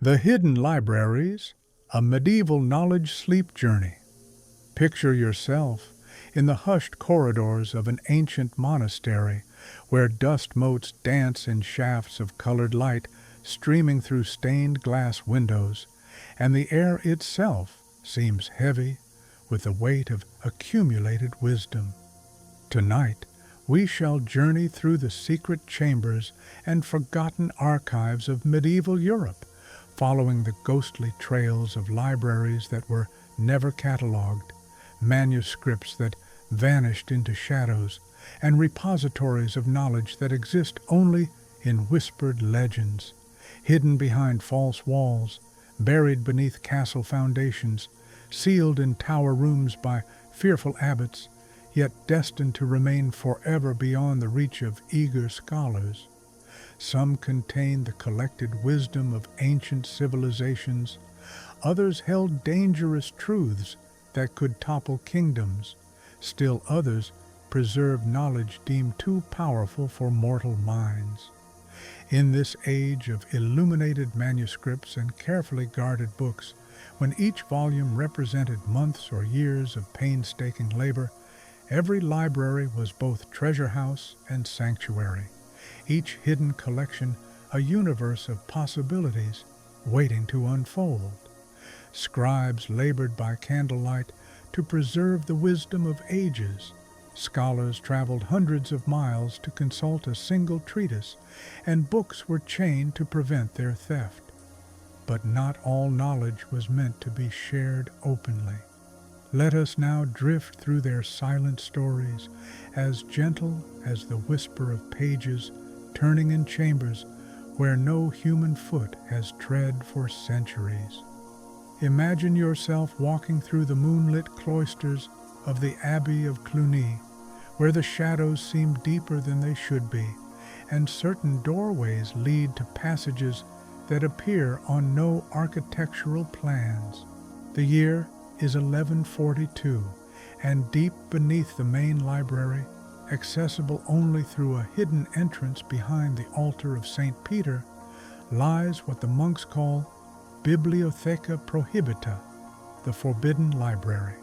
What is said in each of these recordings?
The Hidden Libraries, a medieval knowledge sleep journey. Picture yourself in the hushed corridors of an ancient monastery where dust motes dance in shafts of colored light streaming through stained glass windows, and the air itself seems heavy with the weight of accumulated wisdom. Tonight, we shall journey through the secret chambers and forgotten archives of medieval Europe, following the ghostly trails of libraries that were never catalogued, manuscripts that vanished into shadows, and repositories of knowledge that exist only in whispered legends, hidden behind false walls, buried beneath castle foundations, sealed in tower rooms by fearful abbots, yet destined to remain forever beyond the reach of eager scholars. Some contained the collected wisdom of ancient civilizations, others held dangerous truths that could topple kingdoms, still others preserved knowledge deemed too powerful for mortal minds. In this age of illuminated manuscripts and carefully guarded books, when each volume represented months or years of painstaking labor, every library was both treasure house and sanctuary, each hidden collection a universe of possibilities waiting to unfold. Scribes labored by candlelight to preserve the wisdom of ages. Scholars traveled hundreds of miles to consult a single treatise, and books were chained to prevent their theft. But not all knowledge was meant to be shared openly. Let us now drift through their silent stories, as gentle as the whisper of pages turning in chambers where no human foot has tread for centuries. Imagine yourself walking through the moonlit cloisters of the Abbey of Cluny, where the shadows seem deeper than they should be, and certain doorways lead to passages that appear on no architectural plans. The year is 1142, and deep beneath the main library, accessible only through a hidden entrance behind the altar of St. Peter, lies what the monks call Bibliotheca Prohibita, the Forbidden Library.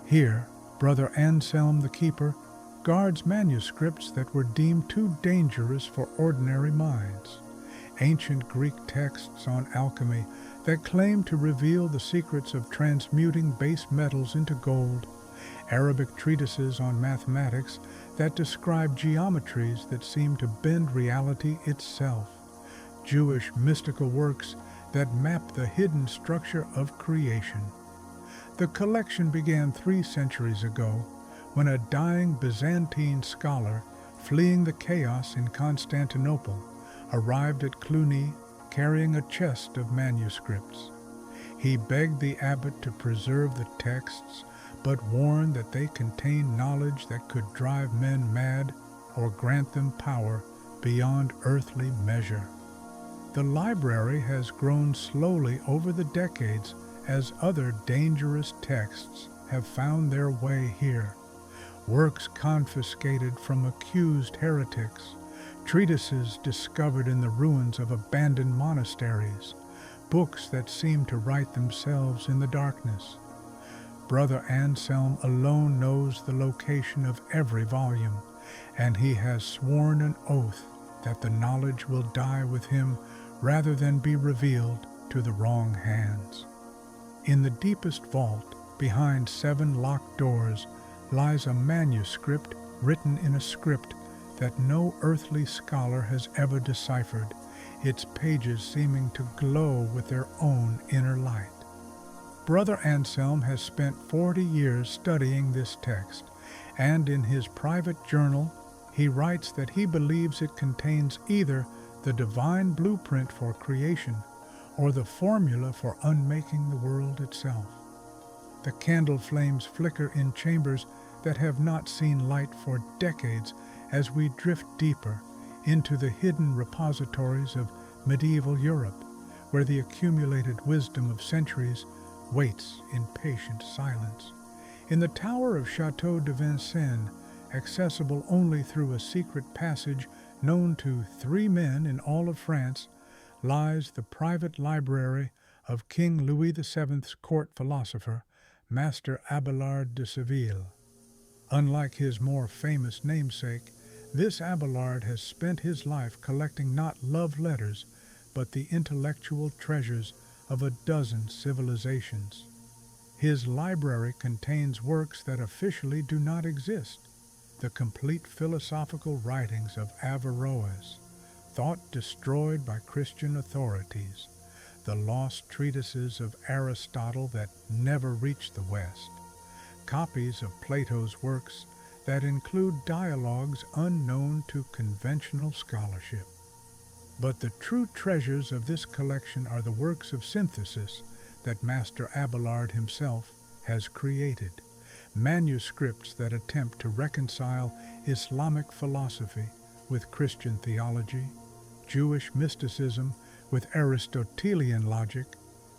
Here, Brother Anselm the Keeper guards manuscripts that were deemed too dangerous for ordinary minds, ancient Greek texts on alchemy that claim to reveal the secrets of transmuting base metals into gold, Arabic treatises on mathematics that describe geometries that seem to bend reality itself, Jewish mystical works that map the hidden structure of creation. The collection began 3 centuries ago when a dying Byzantine scholar fleeing the chaos in Constantinople arrived at Cluny carrying a chest of manuscripts. He begged the abbot to preserve the texts, but warned that they contained knowledge that could drive men mad or grant them power beyond earthly measure. The library has grown slowly over the decades as other dangerous texts have found their way here. Works confiscated from accused heretics, treatises discovered in the ruins of abandoned monasteries, books that seem to write themselves in the darkness. Brother Anselm alone knows the location of every volume, and he has sworn an oath that the knowledge will die with him rather than be revealed to the wrong hands. In the deepest vault, behind 7 locked doors, lies a manuscript written in a script that no earthly scholar has ever deciphered, its pages seeming to glow with their own inner light. Brother Anselm has spent 40 years studying this text, and in his private journal he writes that he believes it contains either the divine blueprint for creation or the formula for unmaking the world itself. The candle flames flicker in chambers that have not seen light for decades as we drift deeper into the hidden repositories of medieval Europe, where the accumulated wisdom of centuries waits in patient silence. In the tower of Chateau de Vincennes, accessible only through a secret passage known to 3 men in all of France, lies the private library of King Louis VII's court philosopher, Master Abelard de Seville. Unlike his more famous namesake, this Abelard has spent his life collecting not love letters, but the intellectual treasures of a dozen civilizations. His library contains works that officially do not exist: the complete philosophical writings of Averroes, thought destroyed by Christian authorities, the lost treatises of Aristotle that never reached the West, copies of Plato's works that include dialogues unknown to conventional scholarship. But the true treasures of this collection are the works of synthesis that Master Abelard himself has created, manuscripts that attempt to reconcile Islamic philosophy with Christian theology, Jewish mysticism with Aristotelian logic,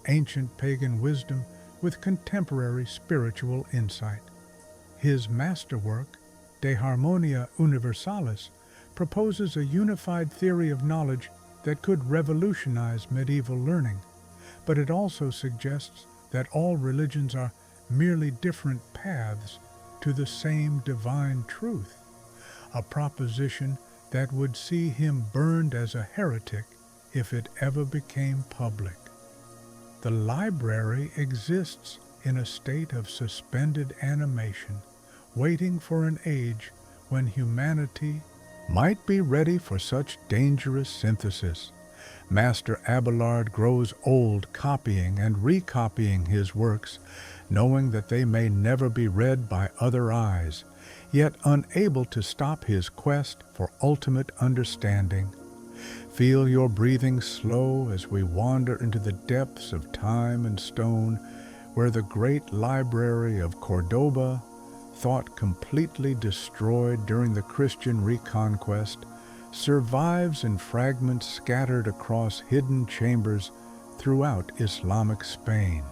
ancient pagan wisdom with contemporary spiritual insight. His masterwork, De Harmonia Universalis, proposes a unified theory of knowledge that could revolutionize medieval learning, but it also suggests that all religions are merely different paths to the same divine truth, a proposition that would see him burned as a heretic if it ever became public. The library exists in a state of suspended animation, waiting for an age when humanity might be ready for such dangerous synthesis. Master Abelard grows old copying and recopying his works, knowing that they may never be read by other eyes, yet unable to stop his quest for ultimate understanding. Feel your breathing slow as we wander into the depths of time and stone, where the great library of Cordoba, thought completely destroyed during the Christian reconquest, survives in fragments scattered across hidden chambers throughout Islamic Spain.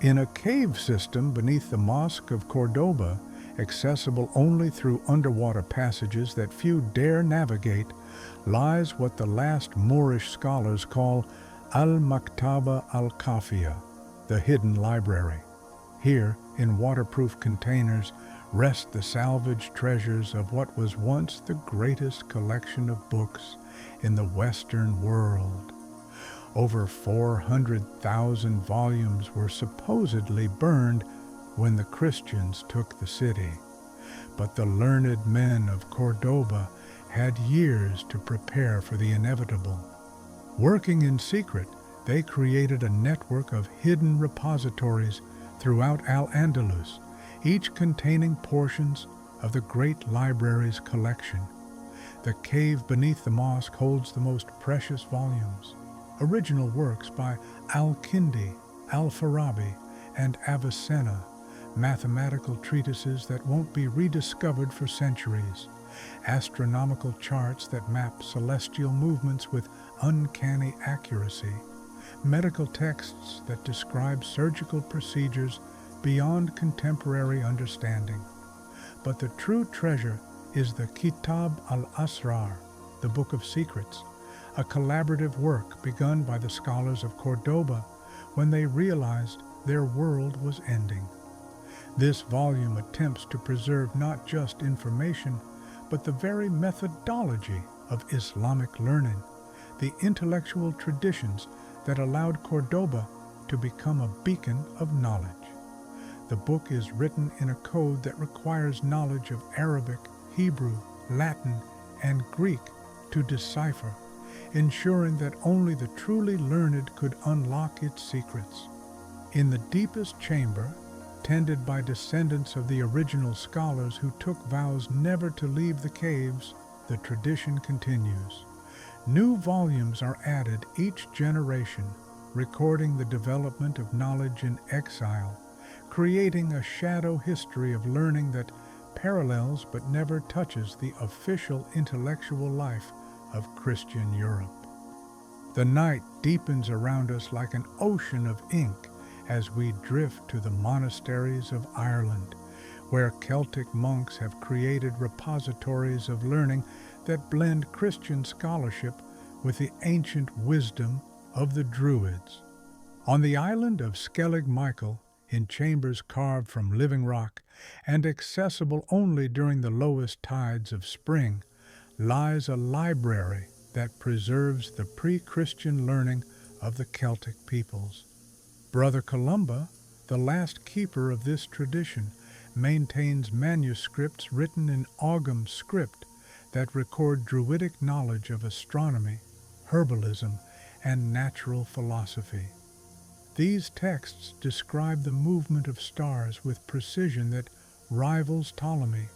In a cave system beneath the Mosque of Cordoba, accessible only through underwater passages that few dare navigate, lies what the last Moorish scholars call Al-Maktaba al-Kafia, the hidden library. Here, in waterproof containers, rest the salvaged treasures of what was once the greatest collection of books in the Western world. Over 400,000 volumes were supposedly burned when the Christians took the city, but the learned men of Cordoba had years to prepare for the inevitable. Working in secret, they created a network of hidden repositories throughout Al-Andalus, each containing portions of the great library's collection. The cave beneath the mosque holds the most precious volumes, original works by Al-Kindi, Al-Farabi, and Avicenna, mathematical treatises that won't be rediscovered for centuries, astronomical charts that map celestial movements with uncanny accuracy, medical texts that describe surgical procedures beyond contemporary understanding. But the true treasure is the Kitab al-Asrar, the Book of Secrets, a collaborative work begun by the scholars of Cordoba when they realized their world was ending. This volume attempts to preserve not just information, but the very methodology of Islamic learning, the intellectual traditions that allowed Cordoba to become a beacon of knowledge. The book is written in a code that requires knowledge of Arabic, Hebrew, Latin, and Greek to decipher, ensuring that only the truly learned could unlock its secrets. In the deepest chamber, tended by descendants of the original scholars who took vows never to leave the caves, the tradition continues. New volumes are added each generation, recording the development of knowledge in exile, creating a shadow history of learning that parallels but never touches the official intellectual life of Christian Europe. The night deepens around us like an ocean of ink as we drift to the monasteries of Ireland, where Celtic monks have created repositories of learning that blend Christian scholarship with the ancient wisdom of the Druids. On the island of Skellig Michael, in chambers carved from living rock and accessible only during the lowest tides of spring, lies a library that preserves the pre-Christian learning of the Celtic peoples. Brother Columba, the last keeper of this tradition, maintains manuscripts written in Ogham script that record Druidic knowledge of astronomy, herbalism, and natural philosophy. These texts describe the movement of stars with precision that rivals Ptolemy,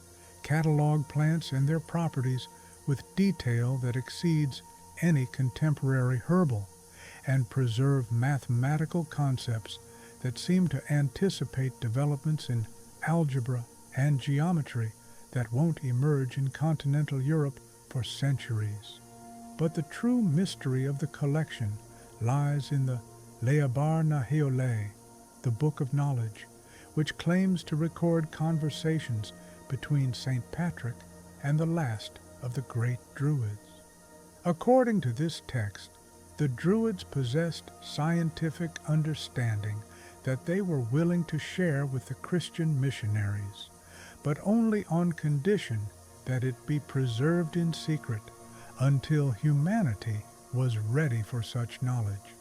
catalog plants and their properties with detail that exceeds any contemporary herbal, and preserve mathematical concepts that seem to anticipate developments in algebra and geometry that won't emerge in continental Europe for centuries. But the true mystery of the collection lies in the Leabar na Heole, the Book of Knowledge, which claims to record conversations between St. Patrick and the last of the great Druids. According to this text, the Druids possessed scientific understanding that they were willing to share with the Christian missionaries, but only on condition that it be preserved in secret until humanity was ready for such knowledge.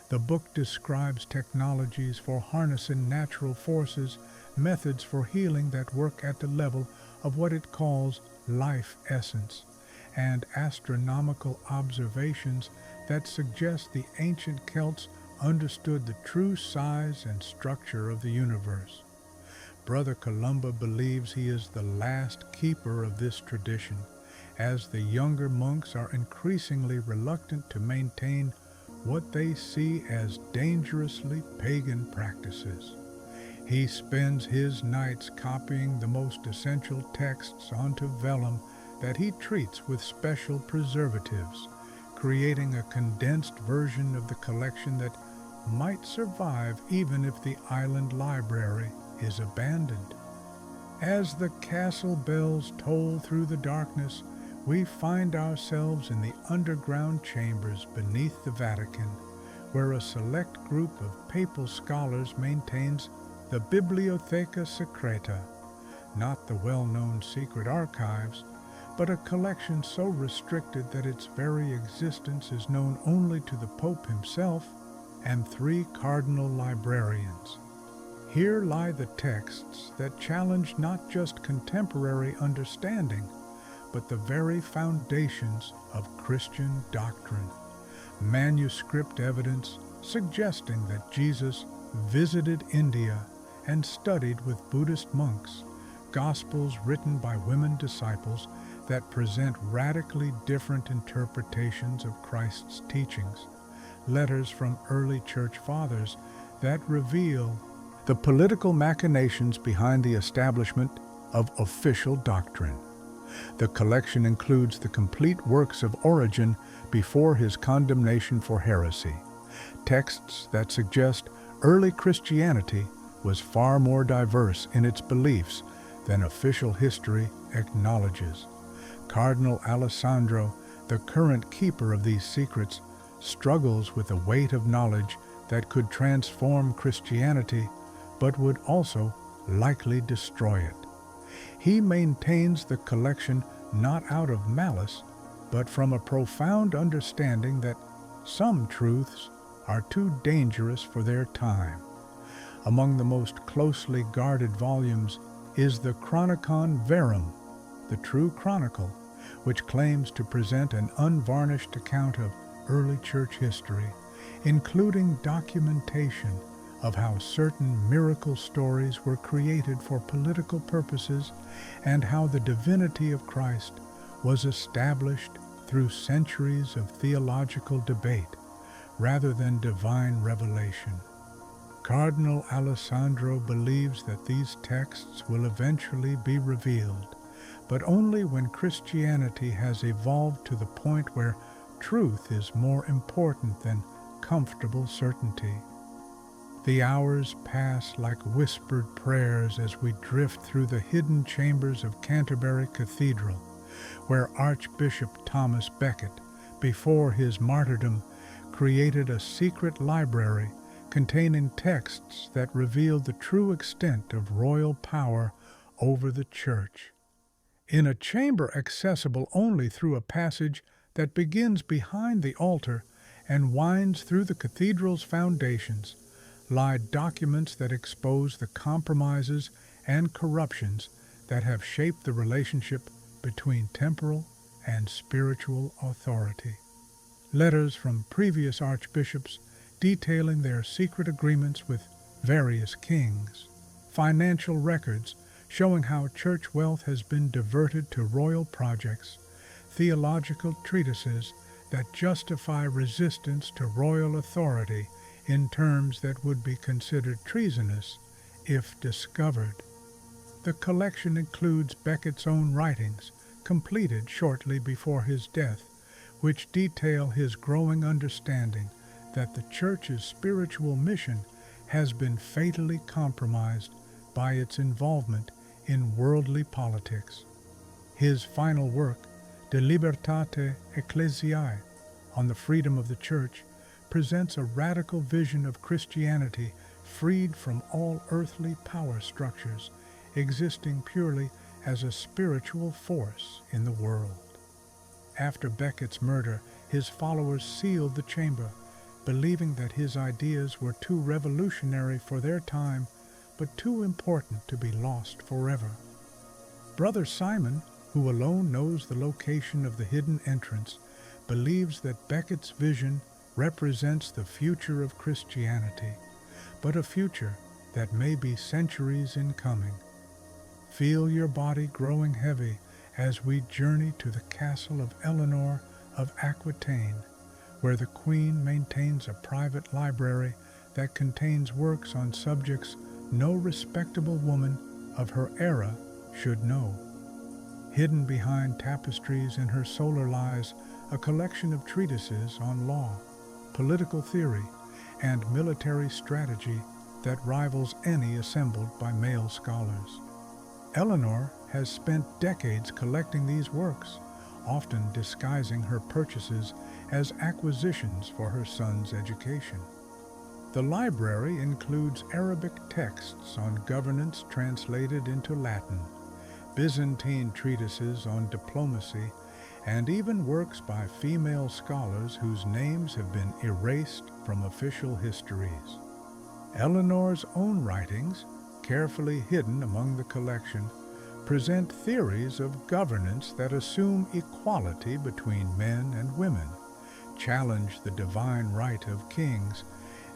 The book describes technologies for harnessing natural forces, methods for healing that work at the level of what it calls life essence, and astronomical observations that suggest the ancient Celts understood the true size and structure of the universe. Brother Columba believes he is the last keeper of this tradition, as the younger monks are increasingly reluctant to maintain what they see as dangerously pagan practices. He spends his nights copying the most essential texts onto vellum that he treats with special preservatives, creating a condensed version of the collection that might survive even if the island library is abandoned. As the castle bells toll through the darkness, we find ourselves in the underground chambers beneath the Vatican, where a select group of papal scholars maintains the Bibliotheca Secreta, not the well-known secret archives, but a collection so restricted that its very existence is known only to the Pope himself and 3 cardinal librarians. Here lie the texts that challenge not just contemporary understanding, but the very foundations of Christian doctrine. Manuscript evidence suggesting that Jesus visited India and studied with Buddhist monks, Gospels written by women disciples that present radically different interpretations of Christ's teachings, letters from early church fathers that reveal the political machinations behind the establishment of official doctrine. The collection includes the complete works of Origen before his condemnation for heresy, texts that suggest early Christianity was far more diverse in its beliefs than official history acknowledges. Cardinal Alessandro, the current keeper of these secrets, struggles with a weight of knowledge that could transform Christianity, but would also likely destroy it. He maintains the collection not out of malice, but from a profound understanding that some truths are too dangerous for their time. Among the most closely guarded volumes is the Chronicon Verum, the True Chronicle, which claims to present an unvarnished account of early church history, including documentation of how certain miracle stories were created for political purposes and how the divinity of Christ was established through centuries of theological debate rather than divine revelation. Cardinal Alessandro believes that these texts will eventually be revealed, but only when Christianity has evolved to the point where truth is more important than comfortable certainty. The hours pass like whispered prayers as we drift through the hidden chambers of Canterbury Cathedral, where Archbishop Thomas Becket before his martyrdom, created a secret library containing texts that revealed the true extent of royal power over the church. In a chamber accessible only through a passage that begins behind the altar and winds through the cathedral's foundations, lie documents that expose the compromises and corruptions that have shaped the relationship between temporal and spiritual authority. Letters from previous archbishops detailing their secret agreements with various kings, financial records showing how church wealth has been diverted to royal projects, theological treatises that justify resistance to royal authority in terms that would be considered treasonous if discovered. The collection includes Becket's own writings, completed shortly before his death, which detail his growing understanding that the Church's spiritual mission has been fatally compromised by its involvement in worldly politics. His final work, De Libertate Ecclesiae, on the freedom of the Church, presents a radical vision of Christianity freed from all earthly power structures, existing purely as a spiritual force in the world. After Becket's murder, his followers sealed the chamber, believing that his ideas were too revolutionary for their time, but too important to be lost forever. Brother Simon, who alone knows the location of the hidden entrance, believes that Becket's vision represents the future of Christianity, but a future that may be centuries in coming. Feel your body growing heavy as we journey to the castle of Eleanor of Aquitaine, where the Queen maintains a private library that contains works on subjects no respectable woman of her era should know. Hidden behind tapestries in her solar lies a collection of treatises on law, political theory, and military strategy that rivals any assembled by male scholars. Eleanor has spent decades collecting these works, often disguising her purchases as acquisitions for her son's education. The library includes Arabic texts on governance translated into Latin, Byzantine treatises on diplomacy, and even works by female scholars whose names have been erased from official histories. Eleanor's own writings, carefully hidden among the collection, present theories of governance that assume equality between men and women, challenge the divine right of kings,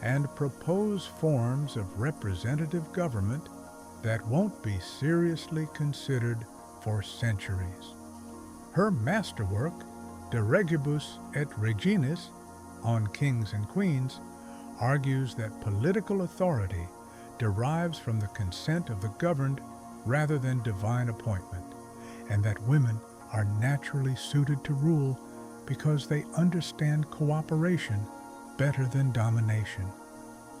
and propose forms of representative government that won't be seriously considered for centuries. Her masterwork, De Regibus et Reginis, on kings and queens, argues that political authority derives from the consent of the governed rather than divine appointment, and that women are naturally suited to rule because they understand cooperation better than domination.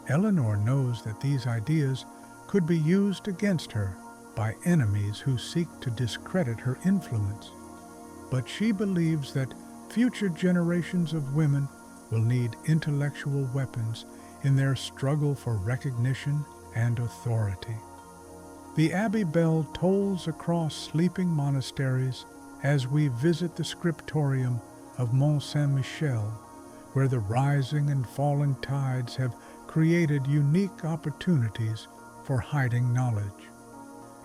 Eleanor knows that these ideas could be used against her by enemies who seek to discredit her influence, but she believes that future generations of women will need intellectual weapons in their struggle for recognition and authority. The Abbey bell tolls across sleeping monasteries as we visit the scriptorium of Mont Saint-Michel, where the rising and falling tides have created unique opportunities for hiding knowledge.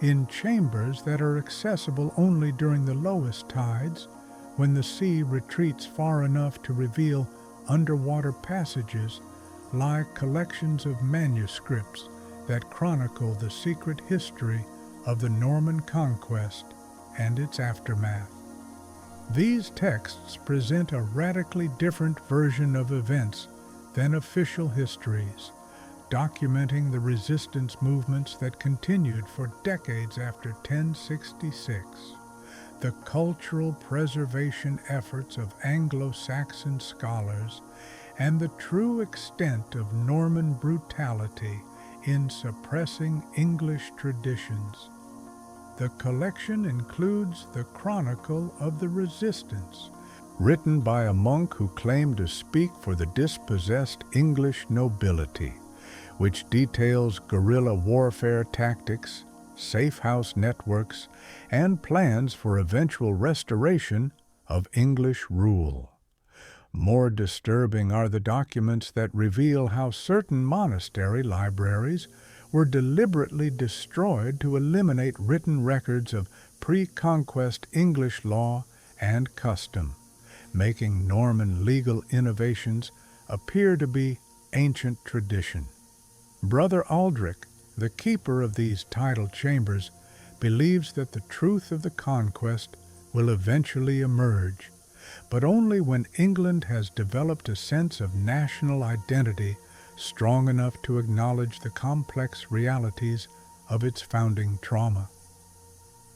In chambers that are accessible only during the lowest tides, when the sea retreats far enough to reveal underwater passages, lie collections of manuscripts that chronicle the secret history of the Norman conquest and its aftermath. These texts present a radically different version of events than official histories, documenting the resistance movements that continued for decades after 1066, the cultural preservation efforts of Anglo-Saxon scholars, and the true extent of Norman brutality in suppressing English traditions. The collection includes the Chronicle of the Resistance, written by a monk who claimed to speak for the dispossessed English nobility, which details guerrilla warfare tactics, safe house networks, and plans for eventual restoration of English rule. More disturbing are the documents that reveal how certain monastery libraries were deliberately destroyed to eliminate written records of pre-conquest English law and custom, making Norman legal innovations appear to be ancient tradition. Brother Aldrich, the keeper of these tidal chambers, believes that the truth of the conquest will eventually emerge, but only when England has developed a sense of national identity strong enough to acknowledge the complex realities of its founding trauma.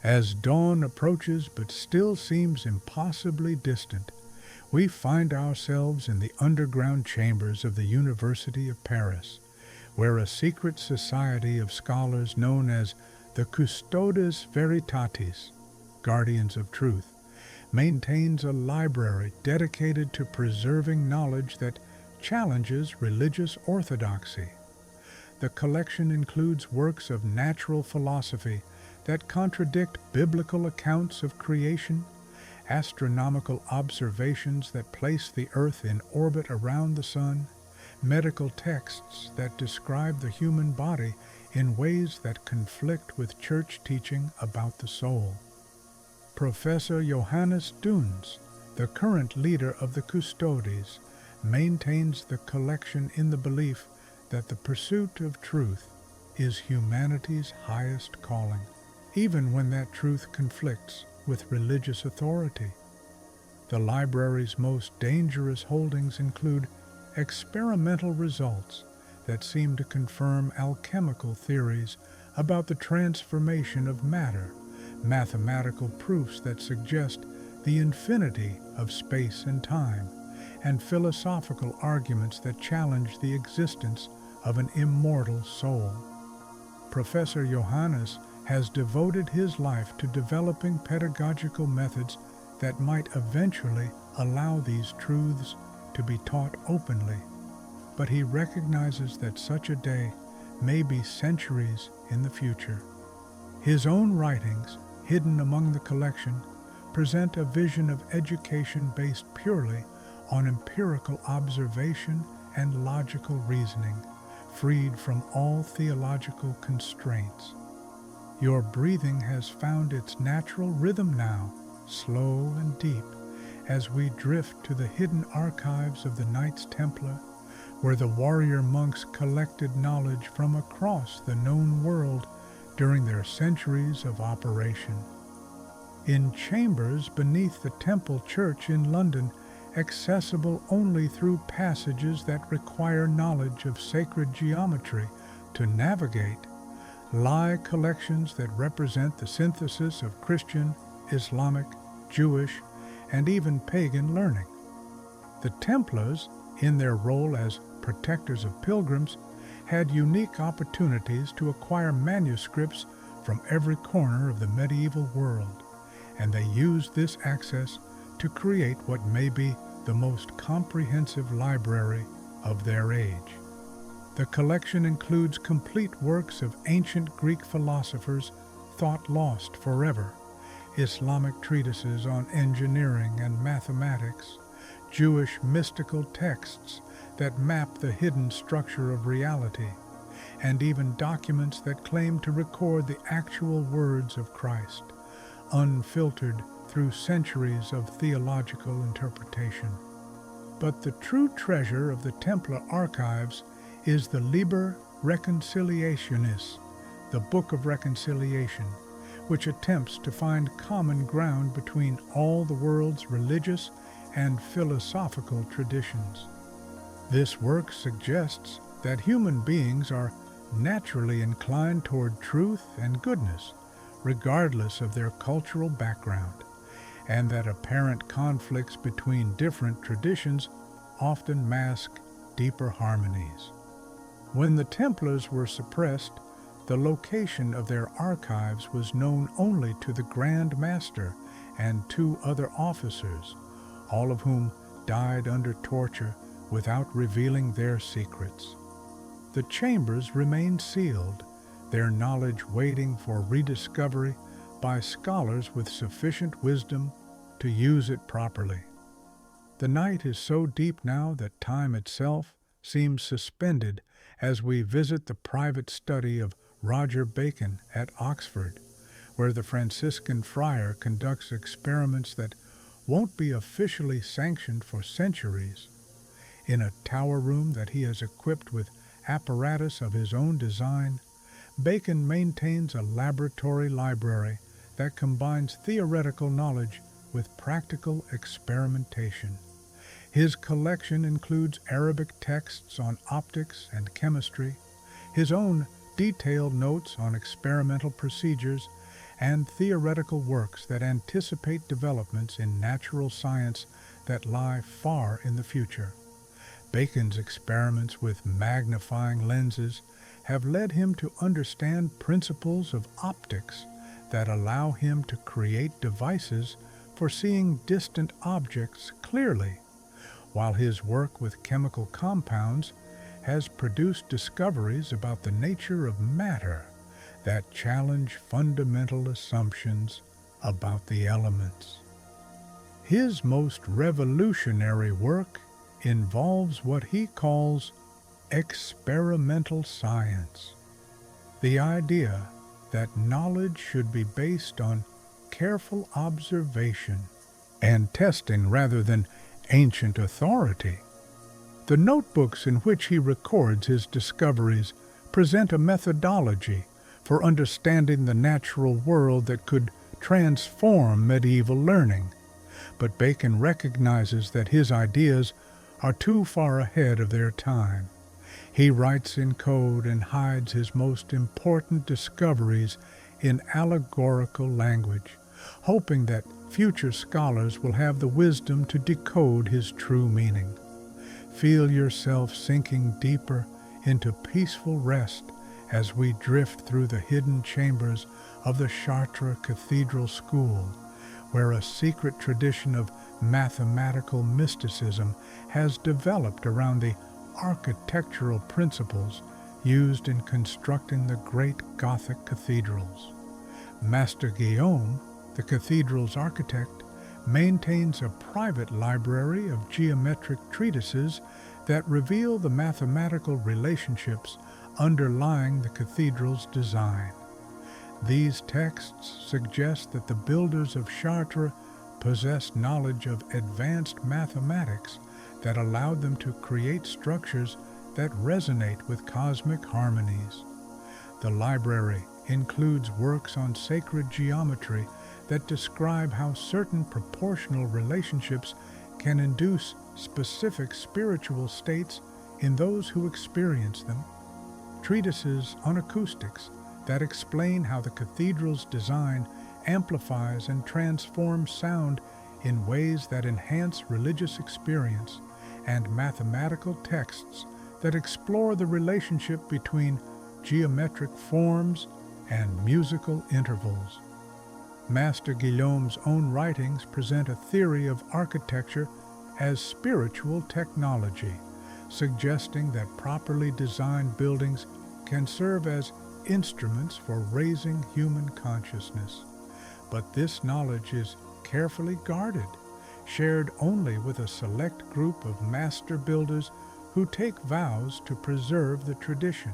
As dawn approaches but still seems impossibly distant, we find ourselves in the underground chambers of the University of Paris, where a secret society of scholars known as the Custodes Veritatis, Guardians of Truth, maintains a library dedicated to preserving knowledge that challenges religious orthodoxy. The collection includes works of natural philosophy that contradict biblical accounts of creation, astronomical observations that place the earth in orbit around the sun, medical texts that describe the human body in ways that conflict with church teaching about the soul. Professor Johannes Duns, the current leader of the Custodes, maintains the collection in the belief that the pursuit of truth is humanity's highest calling, even when that truth conflicts with religious authority. The library's most dangerous holdings include experimental results that seem to confirm alchemical theories about the transformation of matter, mathematical proofs that suggest the infinity of space and time, and philosophical arguments that challenge the existence of an immortal soul. Professor Johannes has devoted his life to developing pedagogical methods that might eventually allow these truths to be taught openly, but he recognizes that such a day may be centuries in the future. His own writings, hidden among the collection, present a vision of education based purely on empirical observation and logical reasoning, freed from all theological constraints. Your breathing has found its natural rhythm now, slow and deep, as we drift to the hidden archives of the Knights Templar, where the warrior monks collected knowledge from across the known world during their centuries of operation. In chambers beneath the Temple Church in London, accessible only through passages that require knowledge of sacred geometry to navigate, lie collections that represent the synthesis of Christian, Islamic, Jewish, and even pagan learning. The Templars, in their role as protectors of pilgrims, had unique opportunities to acquire manuscripts from every corner of the medieval world, and they used this access to create what may be the most comprehensive library of their age. The collection includes complete works of ancient Greek philosophers thought lost forever, Islamic treatises on engineering and mathematics, Jewish mystical texts that map the hidden structure of reality, and even documents that claim to record the actual words of Christ, unfiltered through centuries of theological interpretation. But the true treasure of the Templar archives is the Liber Reconciliationis, the Book of Reconciliation, which attempts to find common ground between all the world's religious and philosophical traditions. This work suggests that human beings are naturally inclined toward truth and goodness, regardless of their cultural background, and that apparent conflicts between different traditions often mask deeper harmonies. When the Templars were suppressed, the location of their archives was known only to the Grand Master and 2 other officers, all of whom died under torture without revealing their secrets. The chambers remained sealed, their knowledge waiting for rediscovery by scholars with sufficient wisdom to use it properly. The night is so deep now that time itself seems suspended as we visit the private study of Roger Bacon at Oxford, where the Franciscan friar conducts experiments that won't be officially sanctioned for centuries. In a tower room that he has equipped with apparatus of his own design, Bacon maintains a laboratory library that combines theoretical knowledge with practical experimentation. His collection includes Arabic texts on optics and chemistry, his own detailed notes on experimental procedures, and theoretical works that anticipate developments in natural science that lie far in the future. Bacon's experiments with magnifying lenses have led him to understand principles of optics that allow him to create devices for seeing distant objects clearly, while his work with chemical compounds has produced discoveries about the nature of matter that challenge fundamental assumptions about the elements. His most revolutionary work involves what he calls experimental science, the idea that knowledge should be based on careful observation and testing rather than ancient authority. The notebooks in which he records his discoveries present a methodology for understanding the natural world that could transform medieval learning, but Bacon recognizes that his ideas are too far ahead of their time. He writes in code and hides his most important discoveries in allegorical language, hoping that future scholars will have the wisdom to decode his true meaning. Feel yourself sinking deeper into peaceful rest as we drift through the hidden chambers of the Chartres Cathedral School, where a secret tradition of mathematical mysticism has developed around the architectural principles used in constructing the great Gothic cathedrals. Master Guillaume, the cathedral's architect, maintains a private library of geometric treatises that reveal the mathematical relationships underlying the cathedral's design. These texts suggest that the builders of Chartres possessed knowledge of advanced mathematics that allowed them to create structures that resonate with cosmic harmonies. The library includes works on sacred geometry that describe how certain proportional relationships can induce specific spiritual states in those who experience them. Treatises on acoustics that explain how the cathedral's design amplifies and transforms sound in ways that enhance religious experience, and mathematical texts that explore the relationship between geometric forms and musical intervals. Master Guillaume's own writings present a theory of architecture as spiritual technology, suggesting that properly designed buildings can serve as instruments for raising human consciousness. But this knowledge is carefully guarded, shared only with a select group of master builders who take vows to preserve the tradition.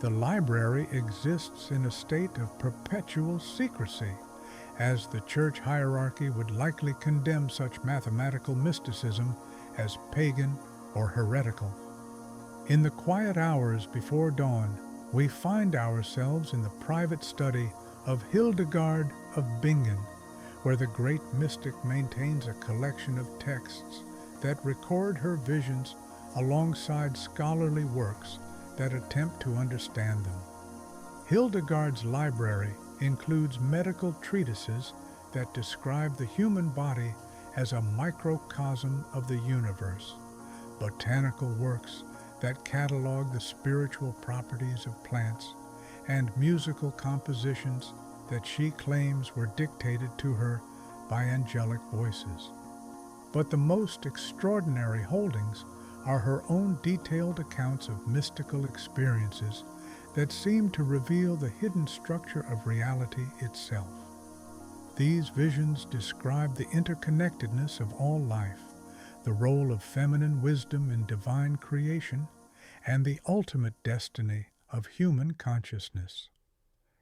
The library exists in a state of perpetual secrecy, as the church hierarchy would likely condemn such mathematical mysticism as pagan or heretical. In the quiet hours before dawn, we find ourselves in the private study of Hildegard of Bingen, where the great mystic maintains a collection of texts that record her visions alongside scholarly works that attempt to understand them. Hildegard's library includes medical treatises that describe the human body as a microcosm of the universe, botanical works that catalog the spiritual properties of plants, and musical compositions that she claims were dictated to her by angelic voices. But the most extraordinary holdings are her own detailed accounts of mystical experiences that seem to reveal the hidden structure of reality itself. These visions describe the interconnectedness of all life, the role of feminine wisdom in divine creation, and the ultimate destiny of human consciousness.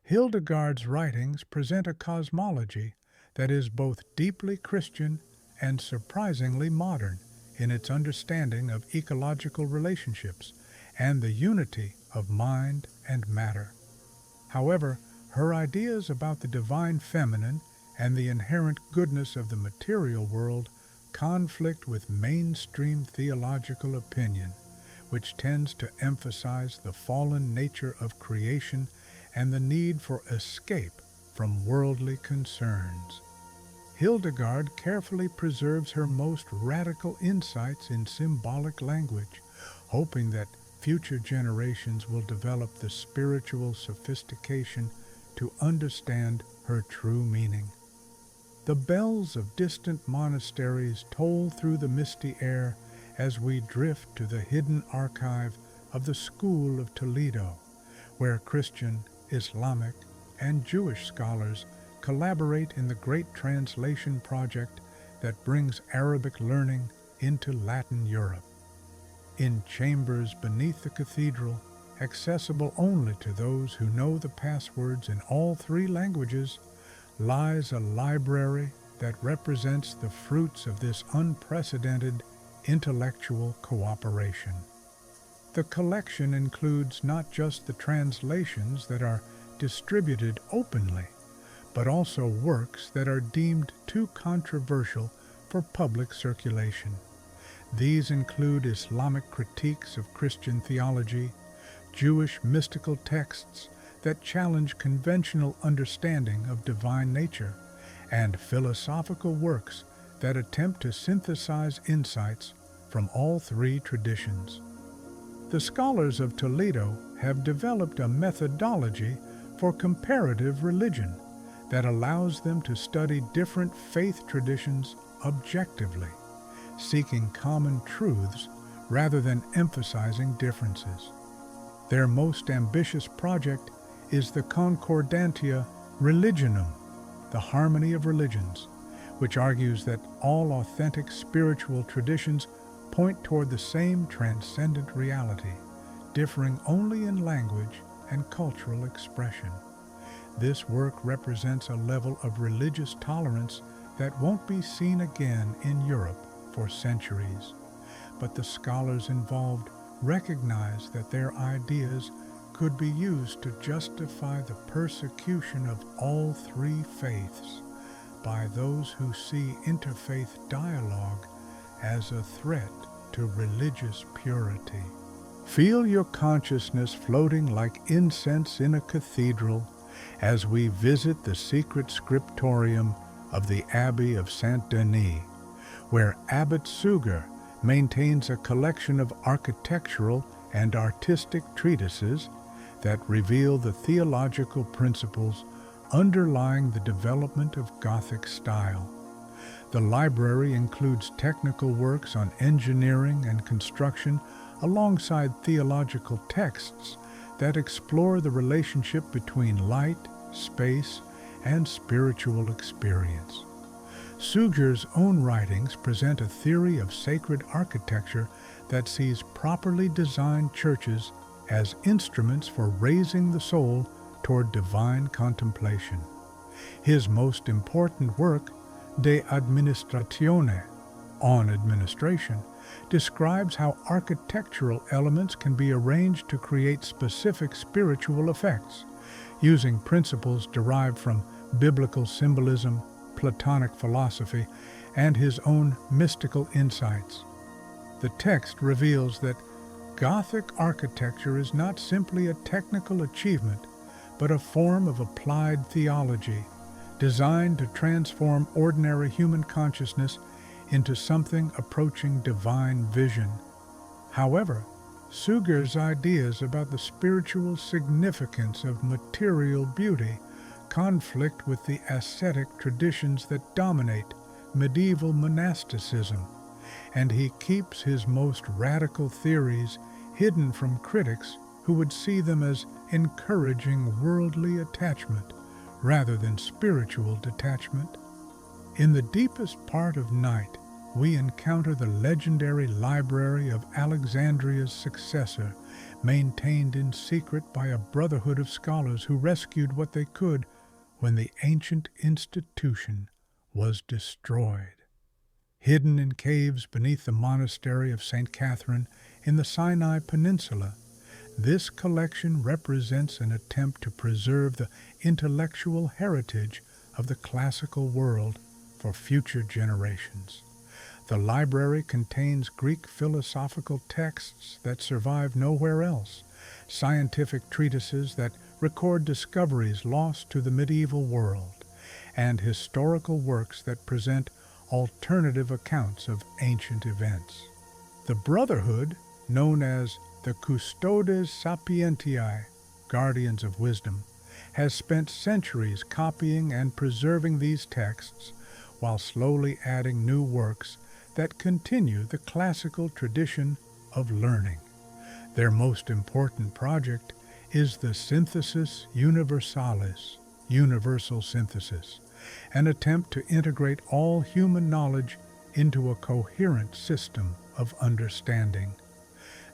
Hildegard's writings present a cosmology that is both deeply Christian and surprisingly modern in its understanding of ecological relationships and the unity of mind and matter. However, her ideas about the divine feminine and the inherent goodness of the material world conflict with mainstream theological opinion, which tends to emphasize the fallen nature of creation and the need for escape from worldly concerns. Hildegard carefully preserves her most radical insights in symbolic language, hoping that future generations will develop the spiritual sophistication to understand her true meaning. The bells of distant monasteries toll through the misty air as we drift to the hidden archive of the School of Toledo, where Christian, Islamic, and Jewish scholars collaborate in the great translation project that brings Arabic learning into Latin Europe. In chambers beneath the cathedral, accessible only to those who know the passwords in all three languages, lies a library that represents the fruits of this unprecedented intellectual cooperation. The collection includes not just the translations that are distributed openly, but also works that are deemed too controversial for public circulation. These include Islamic critiques of Christian theology, Jewish mystical texts that challenge conventional understanding of divine nature, and philosophical works that attempt to synthesize insights from all three traditions. The scholars of Toledo have developed a methodology for comparative religion that allows them to study different faith traditions objectively, seeking common truths rather than emphasizing differences. Their most ambitious project is the Concordantia Religionum, the Harmony of Religions, which argues that all authentic spiritual traditions point toward the same transcendent reality, differing only in language and cultural expression. This work represents a level of religious tolerance that won't be seen again in Europe for centuries, but the scholars involved recognize that their ideas could be used to justify the persecution of all three faiths by those who see interfaith dialogue as a threat to religious purity. Feel your consciousness floating like incense in a cathedral as we visit the secret scriptorium of the Abbey of Saint-Denis, where Abbot Suger maintains a collection of architectural and artistic treatises that reveal the theological principles underlying the development of Gothic style. The library includes technical works on engineering and construction alongside theological texts that explore the relationship between light, space, and spiritual experience. Suger's own writings present a theory of sacred architecture that sees properly designed churches as instruments for raising the soul toward divine contemplation. His most important work, De Administratione, on administration, describes how architectural elements can be arranged to create specific spiritual effects, using principles derived from biblical symbolism, Platonic philosophy, and his own mystical insights. The text reveals that Gothic architecture is not simply a technical achievement, but a form of applied theology designed to transform ordinary human consciousness into something approaching divine vision. However, Suger's ideas about the spiritual significance of material beauty conflict with the ascetic traditions that dominate medieval monasticism, and he keeps his most radical theories hidden from critics who would see them as encouraging worldly attachment rather than spiritual detachment. In the deepest part of night, we encounter the legendary library of Alexandria's successor, maintained in secret by a brotherhood of scholars who rescued what they could when the ancient institution was destroyed. Hidden in caves beneath the monastery of St. Catherine in the Sinai Peninsula, this collection represents an attempt to preserve the intellectual heritage of the classical world for future generations. The library contains Greek philosophical texts that survive nowhere else, scientific treatises that record discoveries lost to the medieval world, and historical works that present alternative accounts of ancient events. The Brotherhood, known as the Custodes Sapientiae, Guardians of Wisdom, has spent centuries copying and preserving these texts while slowly adding new works that continue the classical tradition of learning. Their most important project is the Synthesis Universalis, universal synthesis, an attempt to integrate all human knowledge into a coherent system of understanding.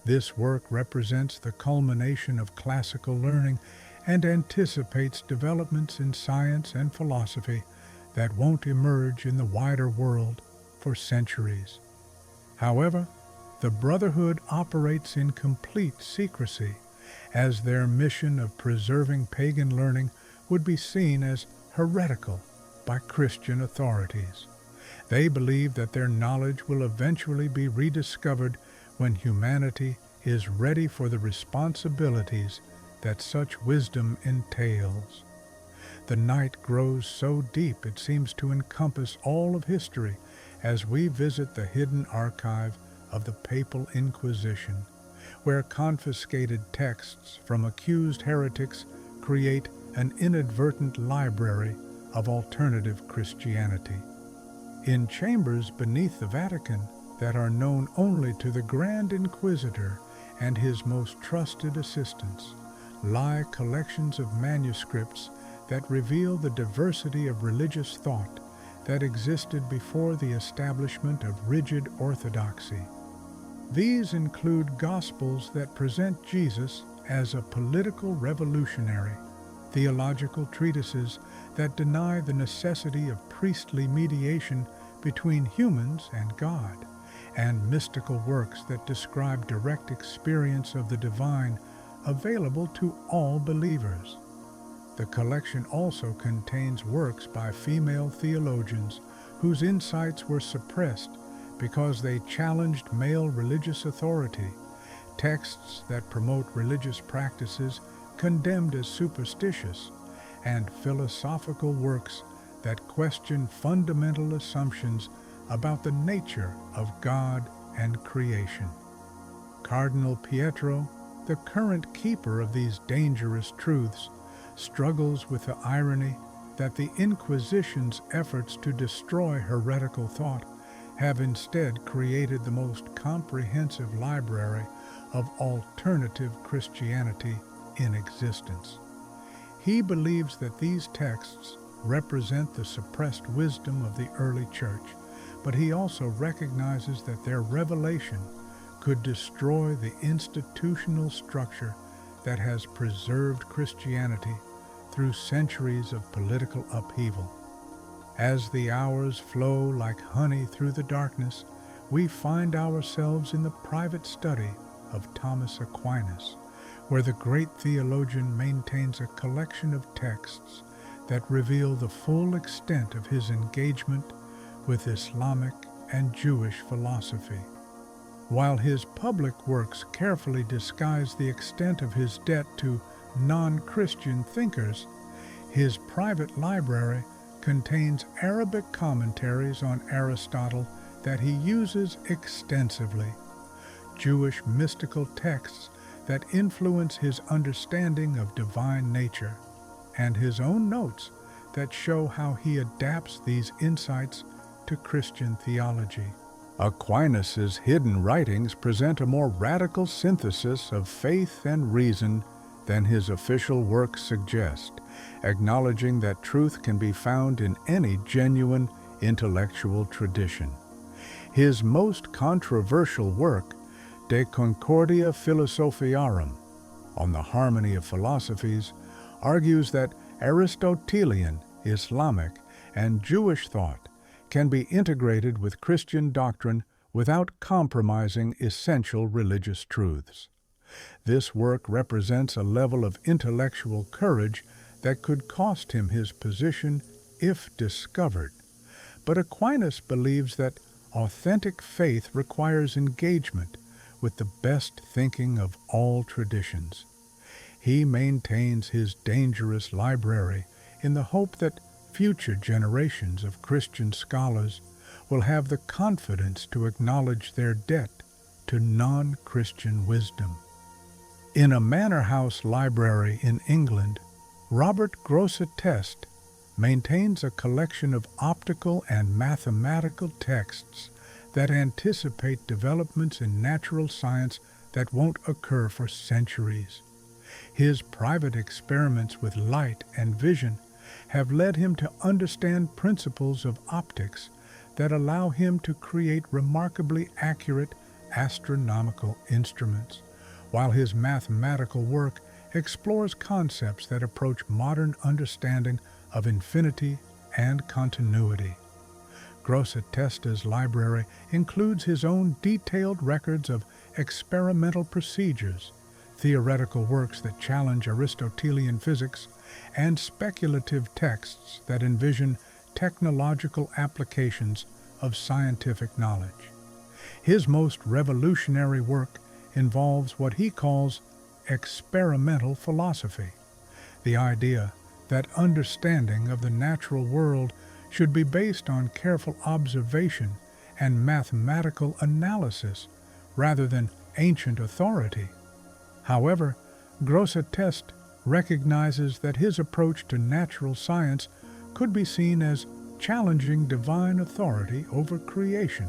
This work represents the culmination of classical learning and anticipates developments in science and philosophy that won't emerge in the wider world for centuries. However, the Brotherhood operates in complete secrecy, as their mission of preserving pagan learning would be seen as heretical by Christian authorities. They believe that their knowledge will eventually be rediscovered when humanity is ready for the responsibilities that such wisdom entails. The night grows so deep it seems to encompass all of history as we visit the hidden archive of the Papal Inquisition, where confiscated texts from accused heretics create an inadvertent library of alternative Christianity. In chambers beneath the Vatican that are known only to the Grand Inquisitor and his most trusted assistants lie collections of manuscripts that reveal the diversity of religious thought that existed before the establishment of rigid orthodoxy. These include Gospels that present Jesus as a political revolutionary, theological treatises that deny the necessity of priestly mediation between humans and God, and mystical works that describe direct experience of the divine available to all believers. The collection also contains works by female theologians whose insights were suppressed because they challenged male religious authority, texts that promote religious practices condemned as superstitious, and philosophical works that question fundamental assumptions about the nature of God and creation. Cardinal Pietro, the current keeper of these dangerous truths, struggles with the irony that the Inquisition's efforts to destroy heretical thought have instead created the most comprehensive library of alternative Christianity in existence. He believes that these texts represent the suppressed wisdom of the early church, but he also recognizes that their revelation could destroy the institutional structure that has preserved Christianity through centuries of political upheaval. As the hours flow like honey through the darkness, we find ourselves in the private study of Thomas Aquinas, where the great theologian maintains a collection of texts that reveal the full extent of his engagement with Islamic and Jewish philosophy. While his public works carefully disguise the extent of his debt to non-Christian thinkers, his private library contains Arabic commentaries on Aristotle that he uses extensively, Jewish mystical texts that influence his understanding of divine nature, and his own notes that show how he adapts these insights to Christian theology. Aquinas' hidden writings present a more radical synthesis of faith and reason than his official works suggest, acknowledging that truth can be found in any genuine intellectual tradition. His most controversial work, De Concordia Philosophiarum, on the harmony of philosophies, argues that Aristotelian, Islamic, and Jewish thought can be integrated with Christian doctrine without compromising essential religious truths. This work represents a level of intellectual courage that could cost him his position if discovered. But Aquinas believes that authentic faith requires engagement with the best thinking of all traditions. He maintains his dangerous library in the hope that future generations of Christian scholars will have the confidence to acknowledge their debt to non-Christian wisdom. In a manor house library in England, Robert Grosseteste maintains a collection of optical and mathematical texts that anticipate developments in natural science that won't occur for centuries. His private experiments with light and vision have led him to understand principles of optics that allow him to create remarkably accurate astronomical instruments, while his mathematical work explores concepts that approach modern understanding of infinity and continuity. Grosseteste's library includes his own detailed records of experimental procedures, theoretical works that challenge Aristotelian physics, and speculative texts that envision technological applications of scientific knowledge. His most revolutionary work involves what he calls experimental philosophy, the idea that understanding of the natural world should be based on careful observation and mathematical analysis rather than ancient authority. However, Grosseteste recognizes that his approach to natural science could be seen as challenging divine authority over creation,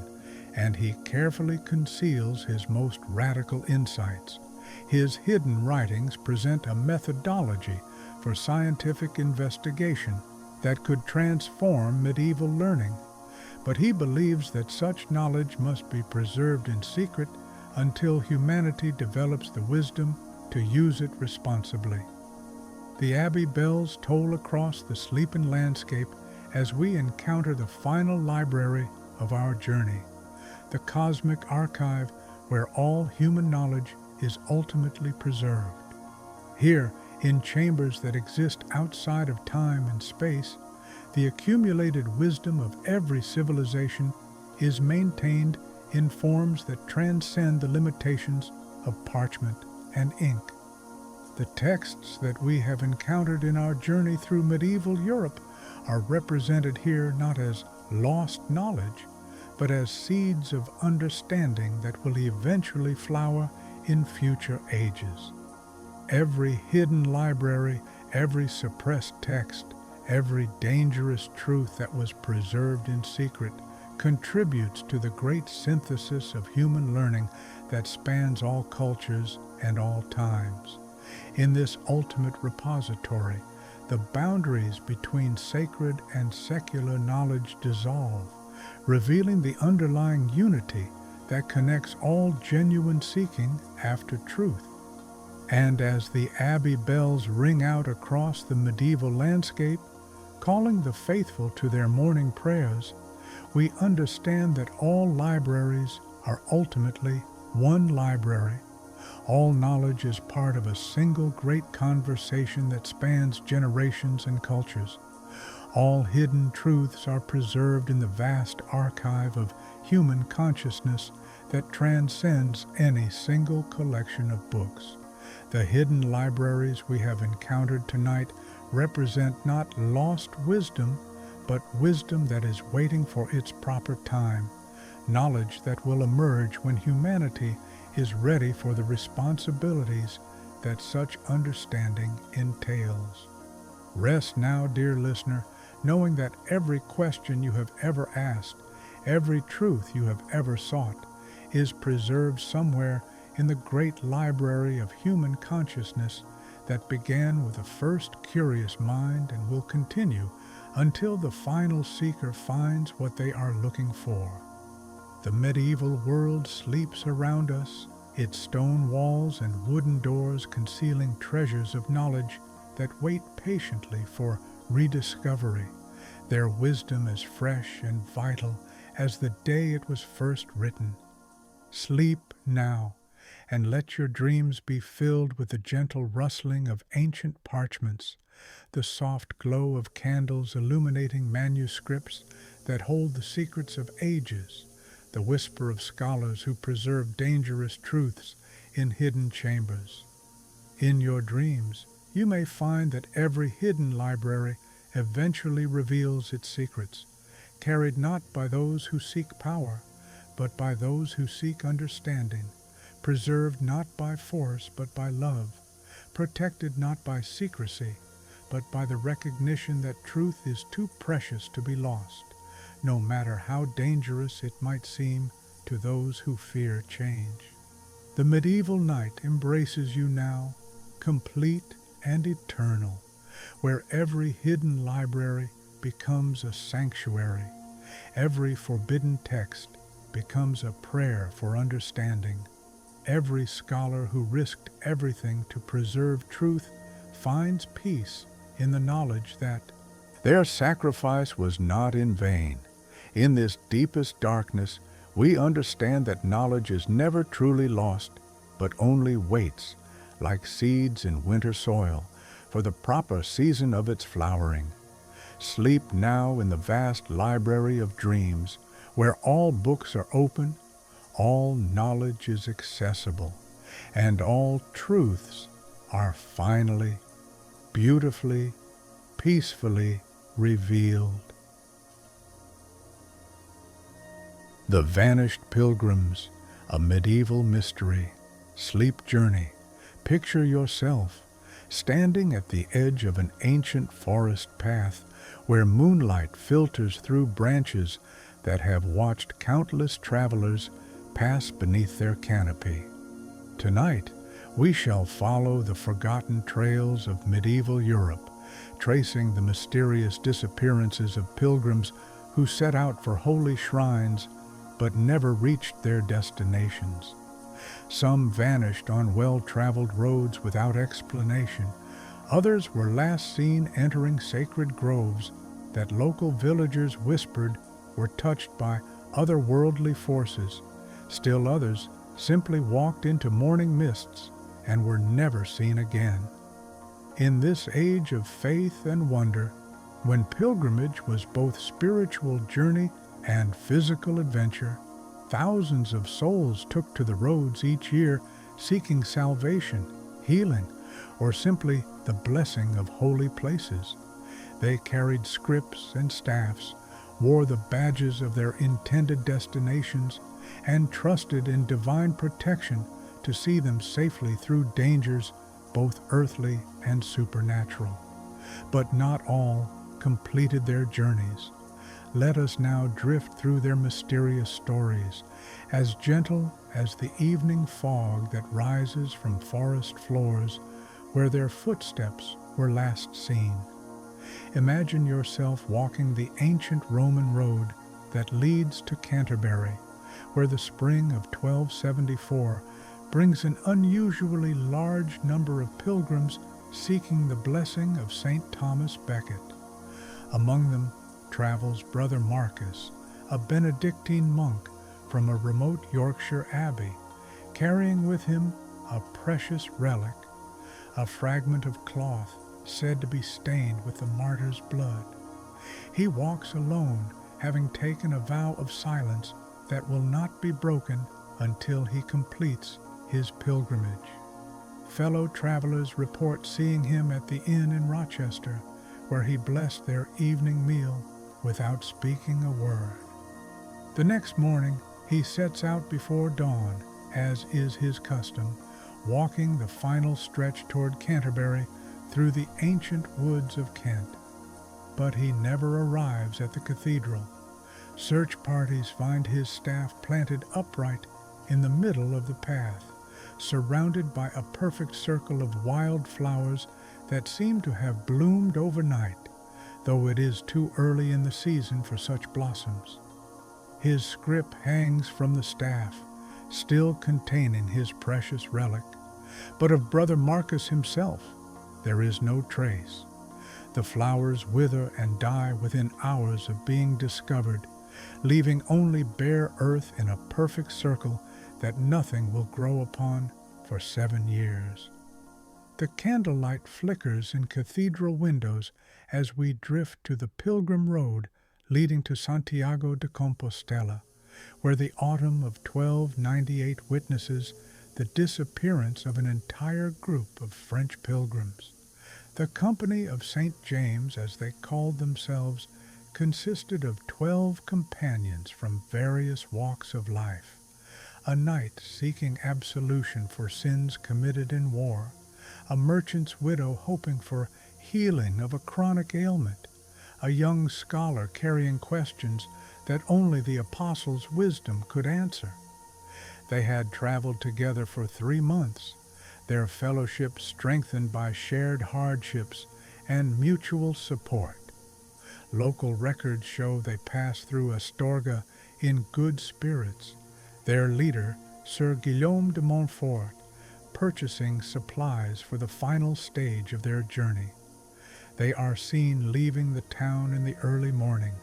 and he carefully conceals his most radical insights. His hidden writings present a methodology for scientific investigation that could transform medieval learning, but he believes that such knowledge must be preserved in secret until humanity develops the wisdom to use it responsibly. The abbey bells toll across the sleeping landscape as we encounter the final library of our journey, the cosmic archive where all human knowledge is ultimately preserved. Here, in chambers that exist outside of time and space, the accumulated wisdom of every civilization is maintained in forms that transcend the limitations of parchment and ink. The texts that we have encountered in our journey through medieval Europe are represented here not as lost knowledge, but as seeds of understanding that will eventually flower in future ages. Every hidden library, every suppressed text, every dangerous truth that was preserved in secret contributes to the great synthesis of human learning that spans all cultures and all times. In this ultimate repository, the boundaries between sacred and secular knowledge dissolve, revealing the underlying unity that connects all genuine seeking after truth. And as the abbey bells ring out across the medieval landscape, calling the faithful to their morning prayers, we understand that all libraries are ultimately one library. All knowledge is part of a single great conversation that spans generations and cultures. All hidden truths are preserved in the vast archive of human consciousness that transcends any single collection of books. The hidden libraries we have encountered tonight represent not lost wisdom, but wisdom that is waiting for its proper time, knowledge that will emerge when humanity is ready for the responsibilities that such understanding entails. Rest now, dear listener, knowing that every question you have ever asked Every truth you have ever sought is preserved somewhere in the great library of human consciousness that began with the first curious mind and will continue until the final seeker finds what they are looking for. The medieval world sleeps around us, its stone walls and wooden doors concealing treasures of knowledge that wait patiently for rediscovery, their wisdom as fresh and vital as the day it was first written. Sleep now, and let your dreams be filled with the gentle rustling of ancient parchments, the soft glow of candles illuminating manuscripts that hold the secrets of ages, the whisper of scholars who preserve dangerous truths in hidden chambers. In your dreams, you may find that every hidden library eventually reveals its secrets, carried not by those who seek power, but by those who seek understanding, preserved not by force but by love, protected not by secrecy, but by the recognition that truth is too precious to be lost, no matter how dangerous it might seem to those who fear change. The medieval night embraces you now, complete and eternal, where every hidden library becomes a sanctuary, every forbidden text becomes a prayer for understanding. Every scholar who risked everything to preserve truth finds peace in the knowledge that their sacrifice was not in vain. In this deepest darkness, we understand that knowledge is never truly lost, but only waits, like seeds in winter soil, for the proper season of its flowering. Sleep now in the vast library of dreams, where all books are open, all knowledge is accessible, and all truths are finally, beautifully, peacefully revealed. The Vanished Pilgrims, a medieval mystery. Sleep journey. Picture yourself standing at the edge of an ancient forest path where moonlight filters through branches that have watched countless travelers pass beneath their canopy. Tonight, we shall follow the forgotten trails of medieval Europe, tracing the mysterious disappearances of pilgrims who set out for holy shrines but never reached their destinations. Some vanished on well-traveled roads without explanation. Others were last seen entering sacred groves that local villagers whispered were touched by otherworldly forces. Still others simply walked into morning mists and were never seen again. In this age of faith and wonder, when pilgrimage was both spiritual journey and physical adventure, thousands of souls took to the roads each year seeking salvation, healing, or simply the blessing of holy places. They carried scrips and staffs, wore the badges of their intended destinations, and trusted in divine protection to see them safely through dangers both earthly and supernatural. But not all completed their journeys. Let us now drift through their mysterious stories, as gentle as the evening fog that rises from forest floors where their footsteps were last seen. Imagine yourself walking the ancient Roman road that leads to Canterbury, where the spring of 1274 brings an unusually large number of pilgrims seeking the blessing of St. Thomas Becket. Among them travels Brother Marcus, a Benedictine monk from a remote Yorkshire abbey, carrying with him a precious relic, a fragment of cloth said to be stained with the martyr's blood. He walks alone, having taken a vow of silence that will not be broken until he completes his pilgrimage. Fellow travelers report seeing him at the inn in Rochester, where he blessed their evening meal without speaking a word. The next morning, he sets out before dawn, as is his custom, walking the final stretch toward Canterbury through the ancient woods of Kent. But he never arrives at the cathedral. Search parties find his staff planted upright in the middle of the path, surrounded by a perfect circle of wild flowers that seem to have bloomed overnight, though it is too early in the season for such blossoms. His scrip hangs from the staff, still containing his precious relic, but of Brother Marcus himself there is no trace. The flowers wither and die within hours of being discovered, leaving only bare earth in a perfect circle that nothing will grow upon for 7 years. The candlelight flickers in cathedral windows as we drift to the pilgrim road leading to Santiago de Compostela, where the autumn of 1298 witnesses the disappearance of an entire group of French pilgrims. The Company of St. James, as they called themselves, consisted of 12 companions from various walks of life, a knight seeking absolution for sins committed in war, a merchant's widow hoping for healing of a chronic ailment, a young scholar carrying questions that only the apostles' wisdom could answer. They had traveled together for 3 months, their fellowship strengthened by shared hardships and mutual support. Local records show they passed through Astorga in good spirits, their leader, Sir Guillaume de Montfort, purchasing supplies for the final stage of their journey. They are seen leaving the town in the early morning,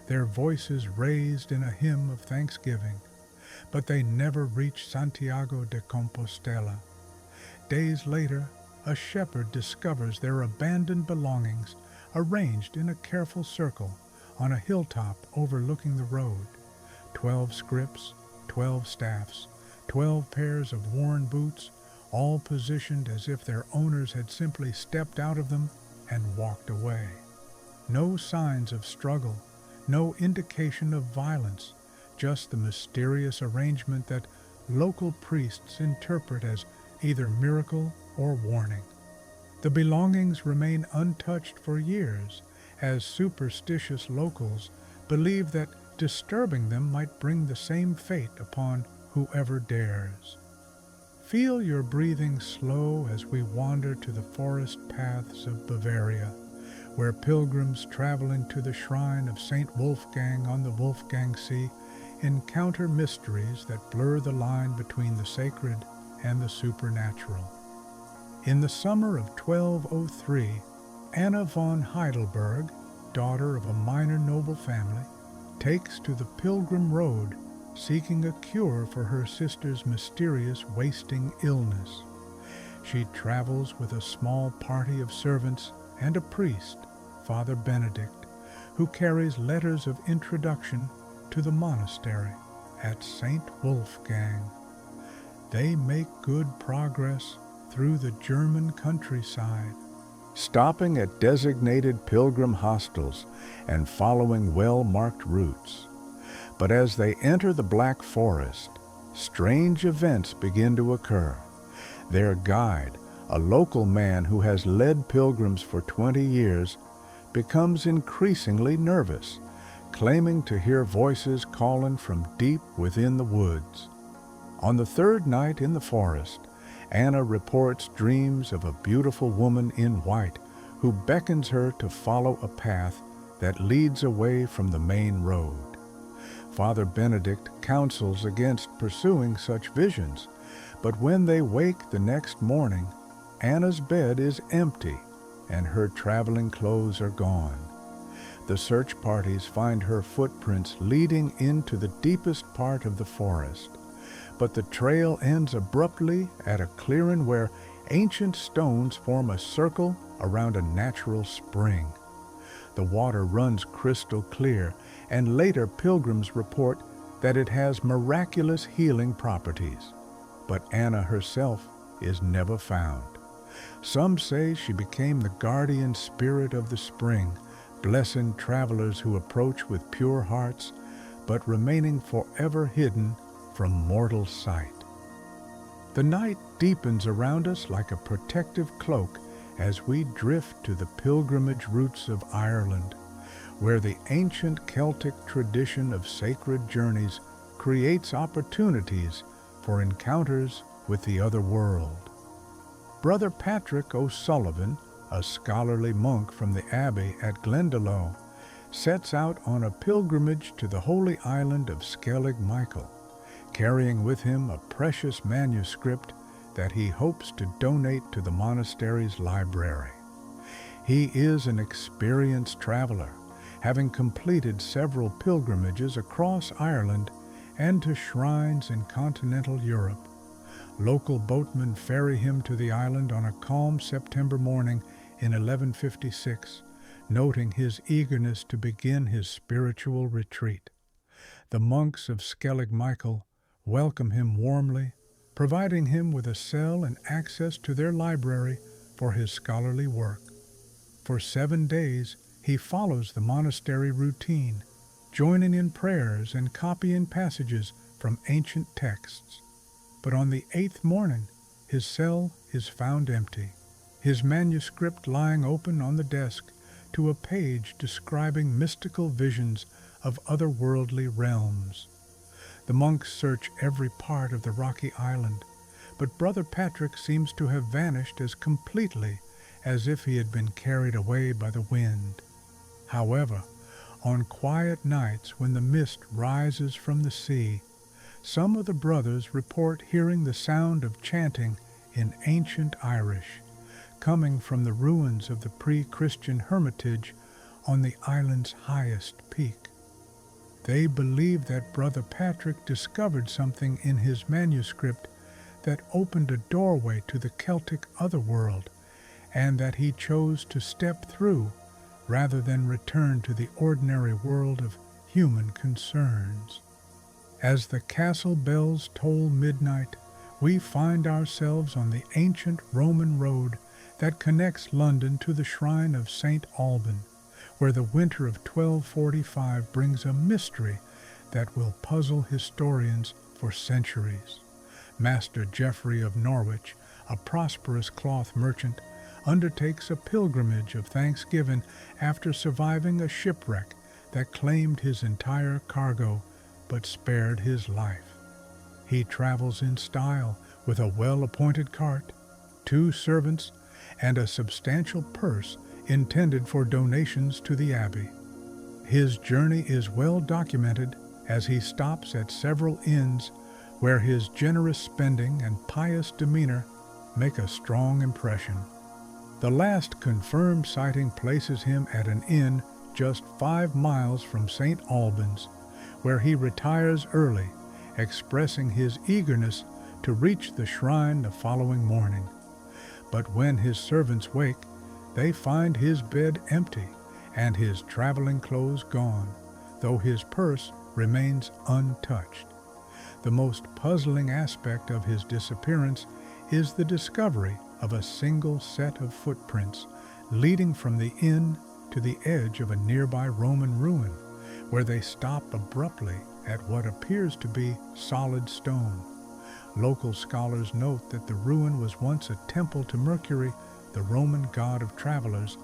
their voices raised in a hymn of thanksgiving, but they never reach Santiago de Compostela. Days later, a shepherd discovers their abandoned belongings arranged in a careful circle on a hilltop overlooking the road. 12 scrips, 12 staffs, 12 pairs of worn boots, all positioned as if their owners had simply stepped out of them and walked away. No signs of struggle, no indication of violence, just the mysterious arrangement that local priests interpret as either miracle or warning. The belongings remain untouched for years, as superstitious locals believe that disturbing them might bring the same fate upon whoever dares. Feel your breathing slow as we wander to the forest paths of Bavaria, where pilgrims traveling to the shrine of St. Wolfgang on the Wolfgang Sea encounter mysteries that blur the line between the sacred and the supernatural. In the summer of 1203, Anna von Heidelberg, daughter of a minor noble family, takes to the pilgrim road seeking a cure for her sister's mysterious wasting illness. She travels with a small party of servants and a priest, Father Benedict, who carries letters of introduction to the monastery at St. Wolfgang. They make good progress through the German countryside, stopping at designated pilgrim hostels and following well-marked routes. But as they enter the Black Forest, strange events begin to occur. Their guide, a local man who has led pilgrims for 20 years, becomes increasingly nervous, claiming to hear voices calling from deep within the woods. On the 3rd night in the forest, Anna reports dreams of a beautiful woman in white who beckons her to follow a path that leads away from the main road. Father Benedict counsels against pursuing such visions, but when they wake the next morning, Anna's bed is empty and her traveling clothes are gone. The search parties find her footprints leading into the deepest part of the forest, but the trail ends abruptly at a clearing where ancient stones form a circle around a natural spring. The water runs crystal clear, and later pilgrims report that it has miraculous healing properties. But Anna herself is never found. Some say she became the guardian spirit of the spring, blessing travelers who approach with pure hearts, but remaining forever hidden from mortal sight. The night deepens around us like a protective cloak as we drift to the pilgrimage routes of Ireland, where the ancient Celtic tradition of sacred journeys creates opportunities for encounters with the other world. Brother Patrick O'Sullivan, a scholarly monk from the abbey at Glendalough, sets out on a pilgrimage to the holy island of Skellig Michael, carrying with him a precious manuscript that he hopes to donate to the monastery's library. He is an experienced traveler, having completed several pilgrimages across Ireland and to shrines in continental Europe. Local boatmen ferry him to the island on a calm September morning in 1156, noting his eagerness to begin his spiritual retreat. The monks of Skellig Michael welcome him warmly, providing him with a cell and access to their library for his scholarly work. For 7 days, he follows the monastery routine, joining in prayers and copying passages from ancient texts. But on the 8th morning, his cell is found empty, his manuscript lying open on the desk to a page describing mystical visions of otherworldly realms. The monks search every part of the rocky island, but Brother Patrick seems to have vanished as completely as if he had been carried away by the wind. However, on quiet nights when the mist rises from the sea, some of the brothers report hearing the sound of chanting in ancient Irish, coming from the ruins of the pre-Christian hermitage on the island's highest peak. They believe that Brother Patrick discovered something in his manuscript that opened a doorway to the Celtic otherworld, and that he chose to step through rather than return to the ordinary world of human concerns. As the castle bells toll midnight, we find ourselves on the ancient Roman road that connects London to the shrine of St. Alban, where the winter of 1245 brings a mystery that will puzzle historians for centuries. Master Geoffrey of Norwich, a prosperous cloth merchant, undertakes a pilgrimage of thanksgiving after surviving a shipwreck that claimed his entire cargo but spared his life. He travels in style with a well-appointed cart, 2 servants, and a substantial purse intended for donations to the abbey. His journey is well documented as he stops at several inns where his generous spending and pious demeanor make a strong impression. The last confirmed sighting places him at an inn just 5 miles from St. Albans, where he retires early, expressing his eagerness to reach the shrine the following morning. But when his servants wake, they find his bed empty and his traveling clothes gone, though his purse remains untouched. The most puzzling aspect of his disappearance is the discovery of a single set of footprints leading from the inn to the edge of a nearby Roman ruin, where they stop abruptly at what appears to be solid stone. Local scholars note that the ruin was once a temple to Mercury, the Roman god of travelers,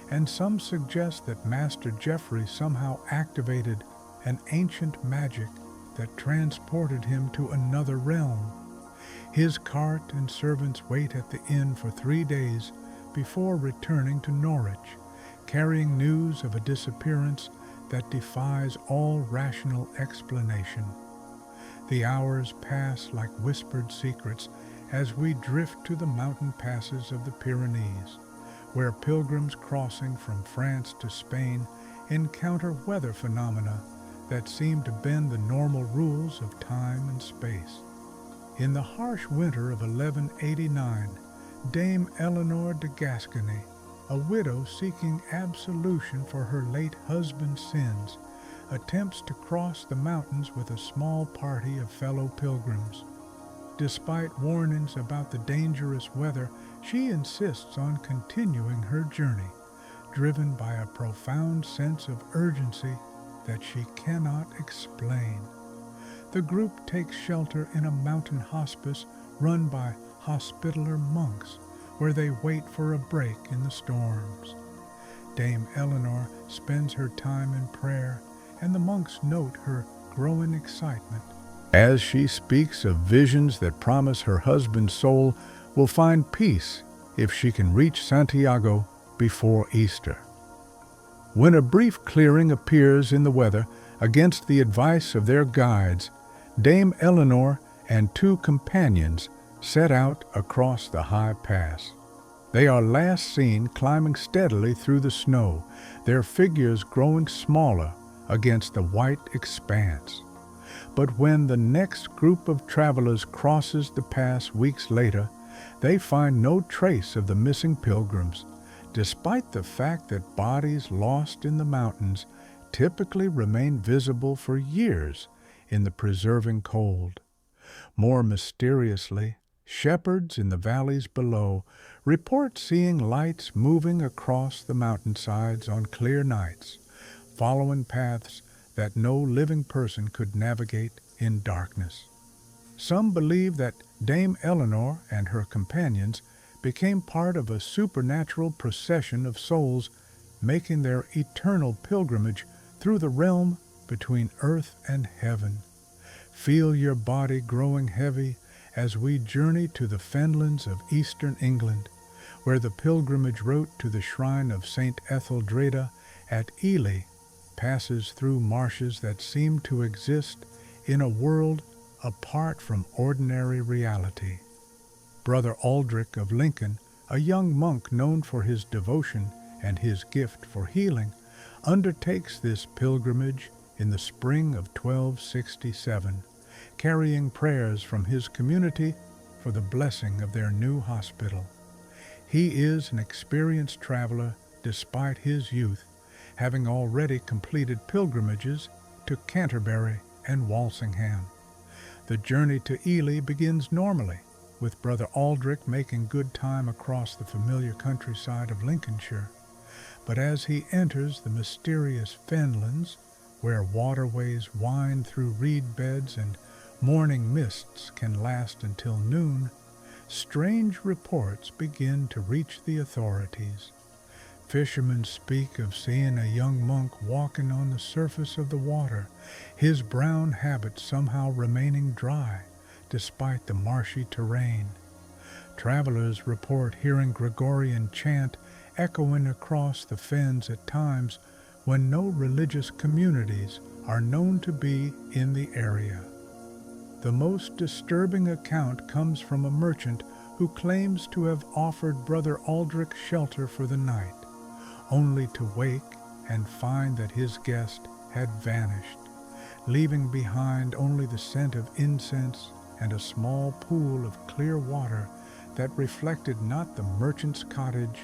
and some suggest that Master Geoffrey somehow activated an ancient magic that transported him to another realm. His cart and servants wait at the inn for 3 days before returning to Norwich, carrying news of a disappearance that defies all rational explanation. The hours pass like whispered secrets as we drift to the mountain passes of the Pyrenees, where pilgrims crossing from France to Spain encounter weather phenomena that seem to bend the normal rules of time and space. In the harsh winter of 1189, Dame Eleanor de Gascony, a widow seeking absolution for her late husband's sins, attempts to cross the mountains with a small party of fellow pilgrims. Despite warnings about the dangerous weather, she insists on continuing her journey, driven by a profound sense of urgency that she cannot explain. The group takes shelter in a mountain hospice run by Hospitaller monks, where they wait for a break in the storms. Dame Eleanor spends her time in prayer, and the monks note her growing excitement. As she speaks of visions that promise her husband's soul will find peace if she can reach Santiago before Easter. When a brief clearing appears in the weather against the advice of their guides, Dame Eleanor and two companions set out across the high pass. They are last seen climbing steadily through the snow, their figures growing smaller against the white expanse. But when the next group of travelers crosses the pass weeks later, they find no trace of the missing pilgrims, despite the fact that bodies lost in the mountains typically remain visible for years in the preserving cold. More mysteriously, shepherds in the valleys below report seeing lights moving across the mountainsides on clear nights, following paths that no living person could navigate in darkness. Some believe that Dame Eleanor and her companions became part of a supernatural procession of souls making their eternal pilgrimage through the realm between earth and heaven. Feel your body growing heavy as we journey to the fenlands of eastern England, where the pilgrimage route to the shrine of St. Etheldreda at Ely passes through marshes that seem to exist in a world apart from ordinary reality. Brother Aldrich of Lincoln, a young monk known for his devotion and his gift for healing, undertakes this pilgrimage in the spring of 1267, carrying prayers from his community for the blessing of their new hospital. He is an experienced traveler despite his youth, having already completed pilgrimages to Canterbury and Walsingham. The journey to Ely begins normally, with Brother Aldrich making good time across the familiar countryside of Lincolnshire. But as he enters the mysterious fenlands, where waterways wind through reed beds and morning mists can last until noon, strange reports begin to reach the authorities. Fishermen speak of seeing a young monk walking on the surface of the water, his brown habit somehow remaining dry despite the marshy terrain. Travelers report hearing Gregorian chant echoing across the fens at times when no religious communities are known to be in the area. The most disturbing account comes from a merchant who claims to have offered Brother Aldrich shelter for the night, only to wake and find that his guest had vanished, leaving behind only the scent of incense and a small pool of clear water that reflected not the merchant's cottage,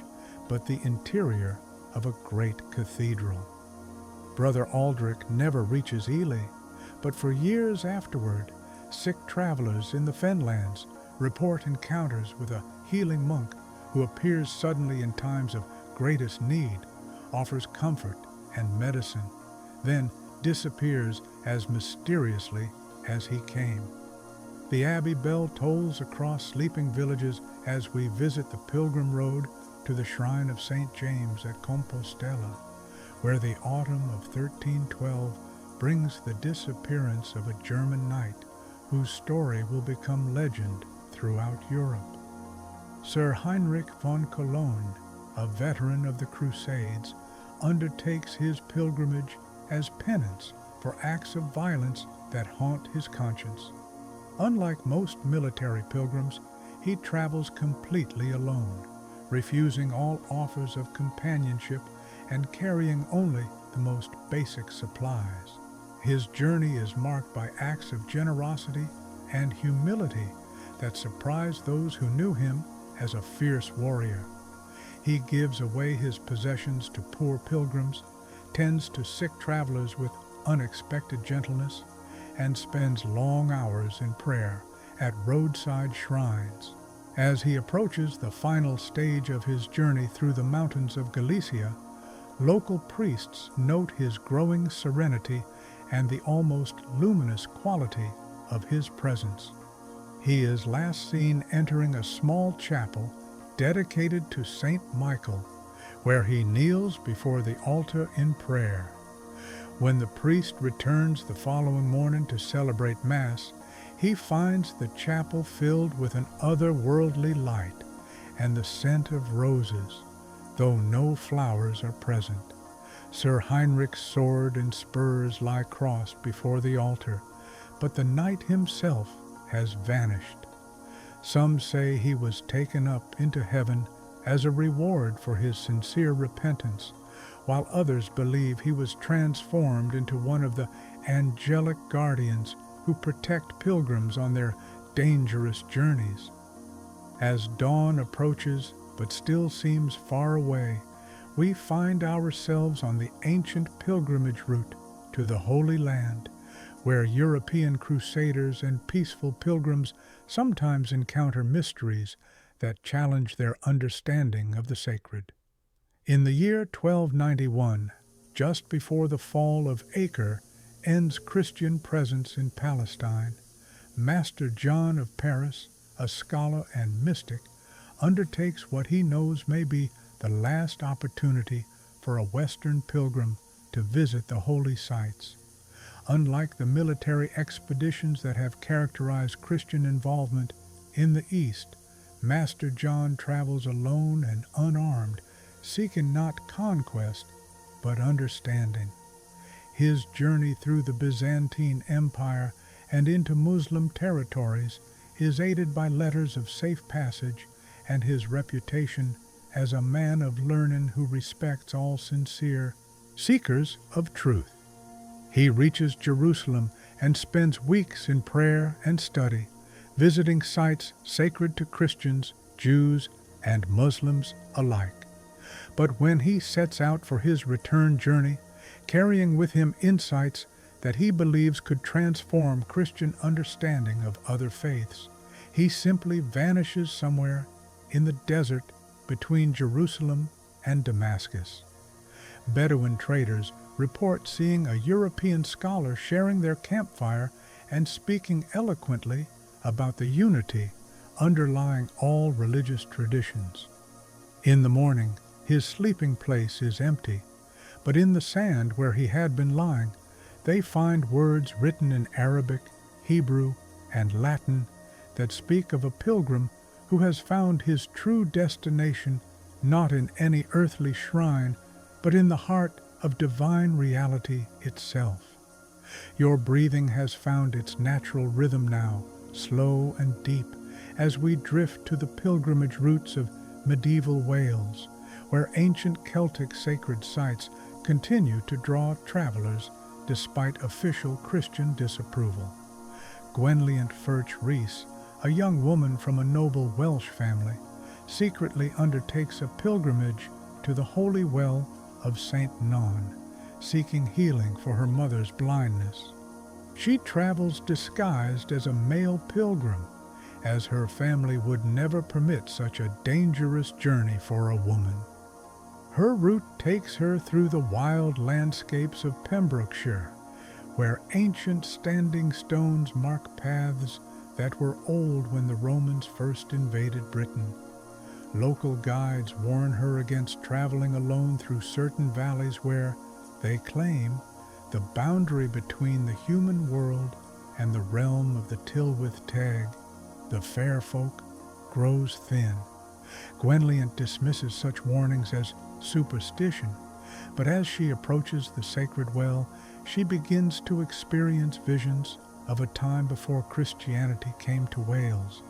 but the interior of a great cathedral. Brother Aldrich never reaches Ely, but for years afterward, sick travelers in the fenlands report encounters with a healing monk who appears suddenly in times of greatest need, offers comfort and medicine, then disappears as mysteriously as he came. The Abbey bell tolls across sleeping villages as we visit the pilgrim road to the shrine of St. James at Compostela, where the autumn of 1312 brings the disappearance of a German knight whose story will become legend throughout Europe. Sir Heinrich von Cologne, a veteran of the Crusades, undertakes his pilgrimage as penance for acts of violence that haunt his conscience. Unlike most military pilgrims, he travels completely alone, refusing all offers of companionship and carrying only the most basic supplies. His journey is marked by acts of generosity and humility that surprise those who knew him as a fierce warrior. He gives away his possessions to poor pilgrims, tends to sick travelers with unexpected gentleness, and spends long hours in prayer at roadside shrines. As he approaches the final stage of his journey through the mountains of Galicia, local priests note his growing serenity and the almost luminous quality of his presence. He is last seen entering a small chapel dedicated to Saint Michael, where he kneels before the altar in prayer. When the priest returns the following morning to celebrate Mass, he finds the chapel filled with an otherworldly light and the scent of roses, though no flowers are present. Sir Heinrich's sword and spurs lie crossed before the altar, but the knight himself has vanished. Some say he was taken up into heaven as a reward for his sincere repentance, while others believe he was transformed into one of the angelic guardians who protect pilgrims on their dangerous journeys. As dawn approaches but still seems far away, we find ourselves on the ancient pilgrimage route to the Holy Land, where European crusaders and peaceful pilgrims sometimes encounter mysteries that challenge their understanding of the sacred. In the year 1291, just before the fall of Acre ends Christian presence in Palestine, Master John of Paris, a scholar and mystic, undertakes what he knows may be the last opportunity for a Western pilgrim to visit the holy sites. Unlike the military expeditions that have characterized Christian involvement in the East, Master John travels alone and unarmed, seeking not conquest, but understanding. His journey through the Byzantine Empire and into Muslim territories is aided by letters of safe passage and his reputation as a man of learning who respects all sincere seekers of truth. He reaches Jerusalem and spends weeks in prayer and study, visiting sites sacred to Christians, Jews, and Muslims alike. But when he sets out for his return journey, carrying with him insights that he believes could transform Christian understanding of other faiths, he simply vanishes somewhere in the desert between Jerusalem and Damascus. Bedouin traders report seeing a European scholar sharing their campfire and speaking eloquently about the unity underlying all religious traditions. In the morning, his sleeping place is empty, but in the sand where he had been lying, they find words written in Arabic, Hebrew, and Latin that speak of a pilgrim who has found his true destination not in any earthly shrine, but in the heart of divine reality itself. Your breathing has found its natural rhythm now, slow and deep, as we drift to the pilgrimage routes of medieval Wales, where ancient Celtic sacred sites continue to draw travelers despite official Christian disapproval. Gwenlliant Furch Rhys, a young woman from a noble Welsh family, secretly undertakes a pilgrimage to the holy well of St. Non, seeking healing for her mother's blindness. She travels disguised as a male pilgrim, as her family would never permit such a dangerous journey for a woman. Her route takes her through the wild landscapes of Pembrokeshire, where ancient standing stones mark paths that were old when the Romans first invaded Britain. Local guides warn her against traveling alone through certain valleys where, they claim, the boundary between the human world and the realm of the Tylwyth Teg, the fair folk, grows thin. Gwenlliant dismisses such warnings as superstition, but as she approaches the sacred well, she begins to experience visions of a time before Christianity came to Wales,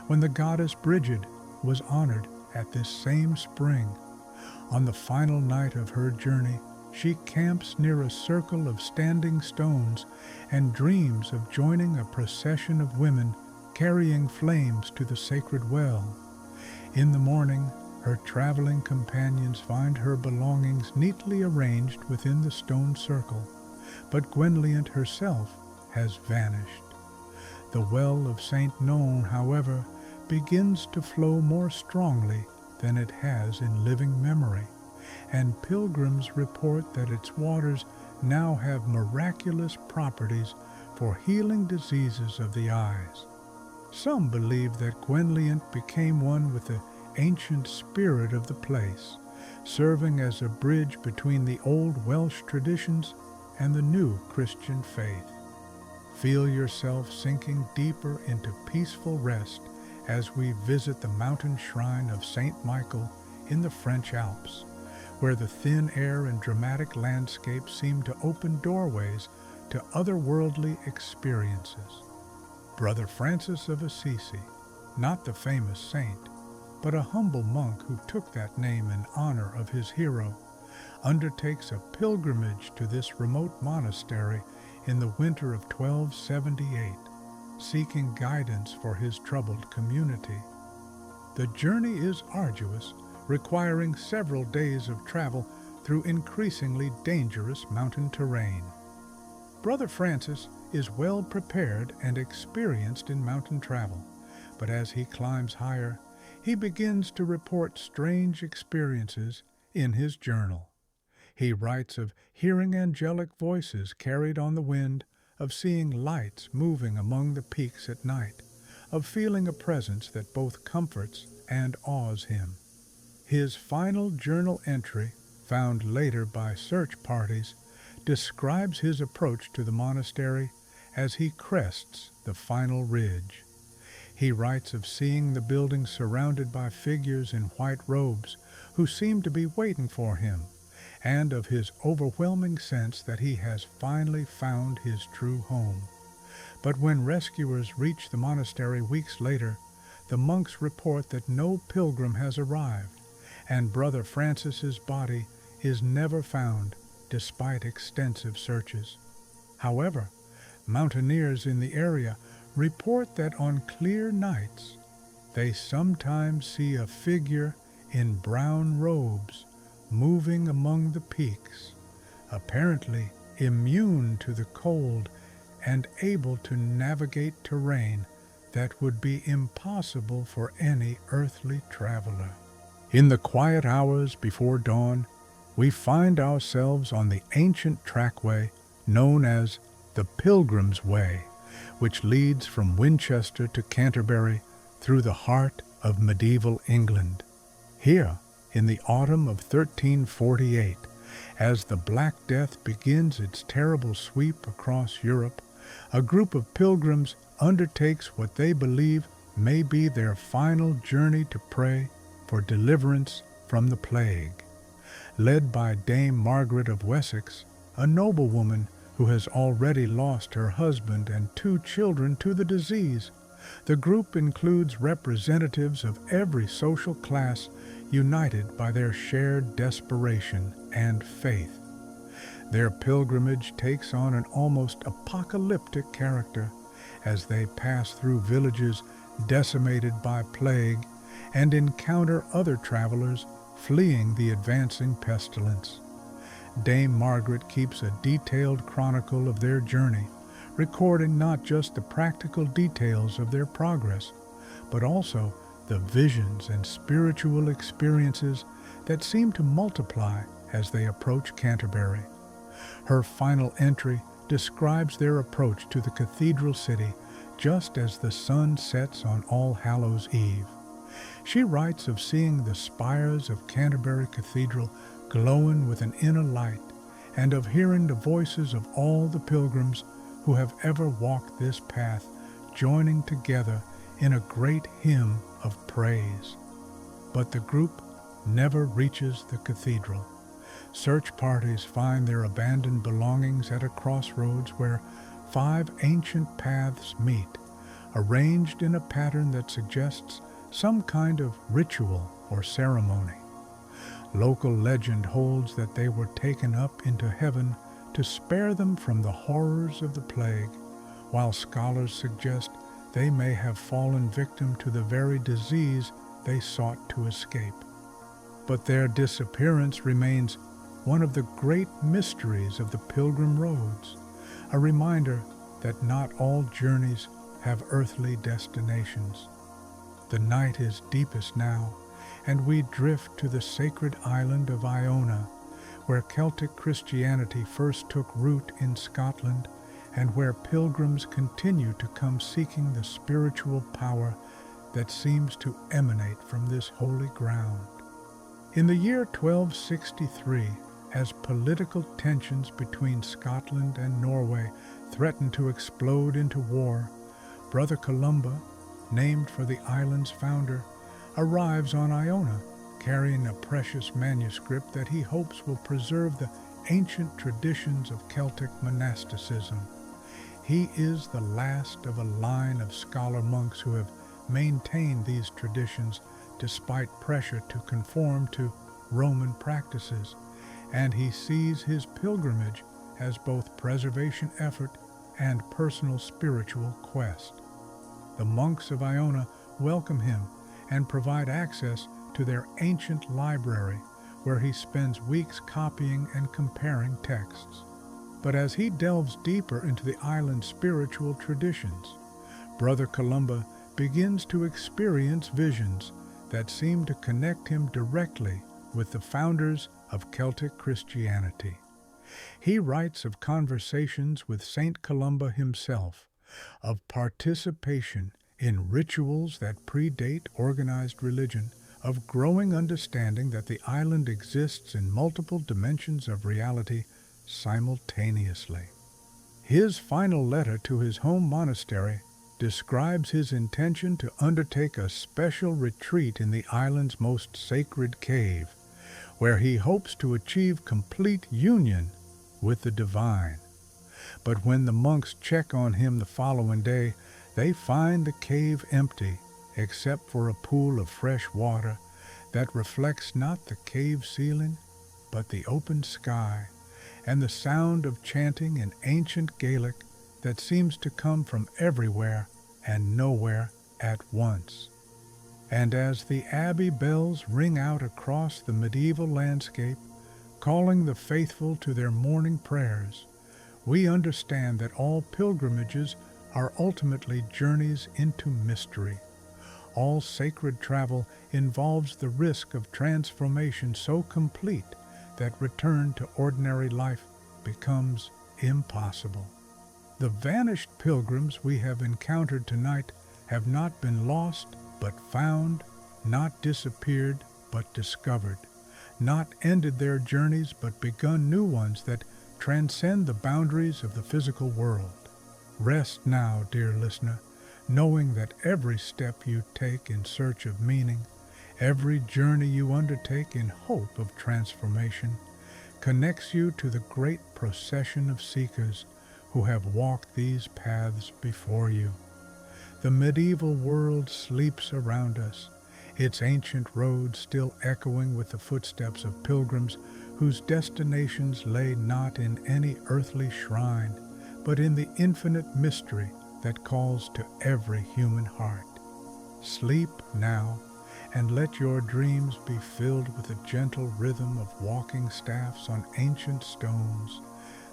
when the goddess Brigid was honored at this same spring. On the final night of her journey, she camps near a circle of standing stones and dreams of joining a procession of women carrying flames to the sacred well. In the morning, her traveling companions find her belongings neatly arranged within the stone circle, but Gwenlliant herself has vanished. The well of St. Non, however, begins to flow more strongly than it has in living memory, and pilgrims report that its waters now have miraculous properties for healing diseases of the eyes. Some believe that Gwenlliant became one with the ancient spirit of the place, serving as a bridge between the old Welsh traditions and the new Christian faith. Feel yourself sinking deeper into peaceful rest as we visit the mountain shrine of Saint Michael in the French Alps, where the thin air and dramatic landscape seem to open doorways to otherworldly experiences. Brother Francis of Assisi, not the famous saint, but a humble monk who took that name in honor of his hero, undertakes a pilgrimage to this remote monastery in the winter of 1278, seeking guidance for his troubled community. The journey is arduous, requiring several days of travel through increasingly dangerous mountain terrain. Brother Francis is well prepared and experienced in mountain travel, but as he climbs higher, he begins to report strange experiences in his journal. He writes of hearing angelic voices carried on the wind, of seeing lights moving among the peaks at night, of feeling a presence that both comforts and awes him. His final journal entry, found later by search parties, describes his approach to the monastery as he crests the final ridge. He writes of seeing the building surrounded by figures in white robes who seem to be waiting for him, and of his overwhelming sense that he has finally found his true home. But when rescuers reach the monastery weeks later, the monks report that no pilgrim has arrived, and Brother Francis's body is never found despite extensive searches. However, mountaineers in the area report that on clear nights they sometimes see a figure in brown robes moving among the peaks, apparently immune to the cold and able to navigate terrain that would be impossible for any earthly traveler. In the quiet hours before dawn, we find ourselves on the ancient trackway known as the Pilgrim's Way, which leads from Winchester to Canterbury through the heart of medieval England. Here, in the autumn of 1348, as the Black Death begins its terrible sweep across Europe, a group of pilgrims undertakes what they believe may be their final journey to pray for deliverance from the plague. Led by Dame Margaret of Wessex, a noblewoman who has already lost her husband and 2 children to the disease, the group includes representatives of every social class united by their shared desperation and faith. Their pilgrimage takes on an almost apocalyptic character as they pass through villages decimated by plague and encounter other travelers fleeing the advancing pestilence. Dame Margaret keeps a detailed chronicle of their journey, recording not just the practical details of their progress, but also the visions and spiritual experiences that seem to multiply as they approach Canterbury. Her final entry describes their approach to the cathedral city just as the sun sets on All Hallows' Eve. She writes of seeing the spires of Canterbury Cathedral glowing with an inner light, and of hearing the voices of all the pilgrims who have ever walked this path joining together in a great hymn of praise. But the group never reaches the cathedral. Search parties find their abandoned belongings at a crossroads where 5 ancient paths meet, arranged in a pattern that suggests some kind of ritual or ceremony. Local legend holds that they were taken up into heaven to spare them from the horrors of the plague, while scholars suggest they may have fallen victim to the very disease they sought to escape. But their disappearance remains one of the great mysteries of the pilgrim roads, a reminder that not all journeys have earthly destinations. The night is deepest now, and we drift to the sacred island of Iona, where Celtic Christianity first took root in Scotland, and where pilgrims continue to come seeking the spiritual power that seems to emanate from this holy ground. In the year 1263, as political tensions between Scotland and Norway threatened to explode into war, Brother Columba, named for the island's founder, arrives on Iona carrying a precious manuscript that he hopes will preserve the ancient traditions of Celtic monasticism. He is the last of a line of scholar monks who have maintained these traditions despite pressure to conform to Roman practices, and he sees his pilgrimage as both preservation effort and personal spiritual quest. The monks of Iona welcome him and provide access to their ancient library, where he spends weeks copying and comparing texts. But as he delves deeper into the island's spiritual traditions, Brother Columba begins to experience visions that seem to connect him directly with the founders of Celtic Christianity. He writes of conversations with Saint Columba himself, of participation in rituals that predate organized religion, of growing understanding that the island exists in multiple dimensions of reality simultaneously. His final letter to his home monastery describes his intention to undertake a special retreat in the island's most sacred cave, where he hopes to achieve complete union with the divine. But when the monks check on him the following day, they find the cave empty, except for a pool of fresh water that reflects not the cave ceiling, but the open sky, and the sound of chanting in ancient Gaelic that seems to come from everywhere and nowhere at once. And as the abbey bells ring out across the medieval landscape, calling the faithful to their morning prayers, we understand that all pilgrimages are ultimately journeys into mystery. All sacred travel involves the risk of transformation so complete that return to ordinary life becomes impossible. The vanished pilgrims we have encountered tonight have not been lost but found, not disappeared but discovered, not ended their journeys but begun new ones that transcend the boundaries of the physical world. Rest now, dear listener, knowing that every step you take in search of meaning, every journey you undertake in hope of transformation, connects you to the great procession of seekers who have walked these paths before you. The medieval world sleeps around us, its ancient roads still echoing with the footsteps of pilgrims whose destinations lay not in any earthly shrine, but in the infinite mystery that calls to every human heart. Sleep now, and let your dreams be filled with the gentle rhythm of walking staffs on ancient stones,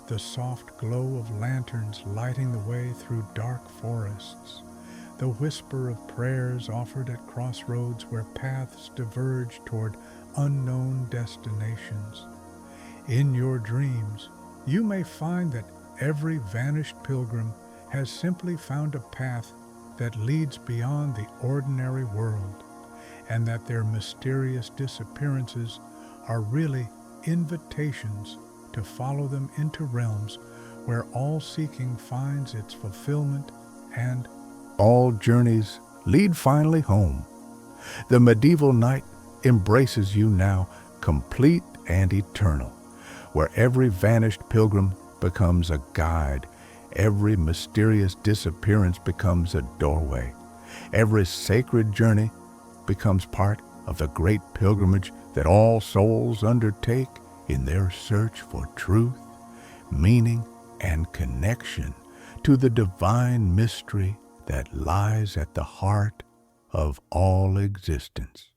the soft glow of lanterns lighting the way through dark forests, the whisper of prayers offered at crossroads where paths diverge toward unknown destinations. In your dreams, you may find that every vanished pilgrim has simply found a path that leads beyond the ordinary world, and that their mysterious disappearances are really invitations to follow them into realms where all seeking finds its fulfillment and all journeys lead finally home. The medieval night embraces you now, complete and eternal, where every vanished pilgrim becomes a guide, every mysterious disappearance becomes a doorway, every sacred journey becomes part of the great pilgrimage that all souls undertake in their search for truth, meaning, and connection to the divine mystery that lies at the heart of all existence.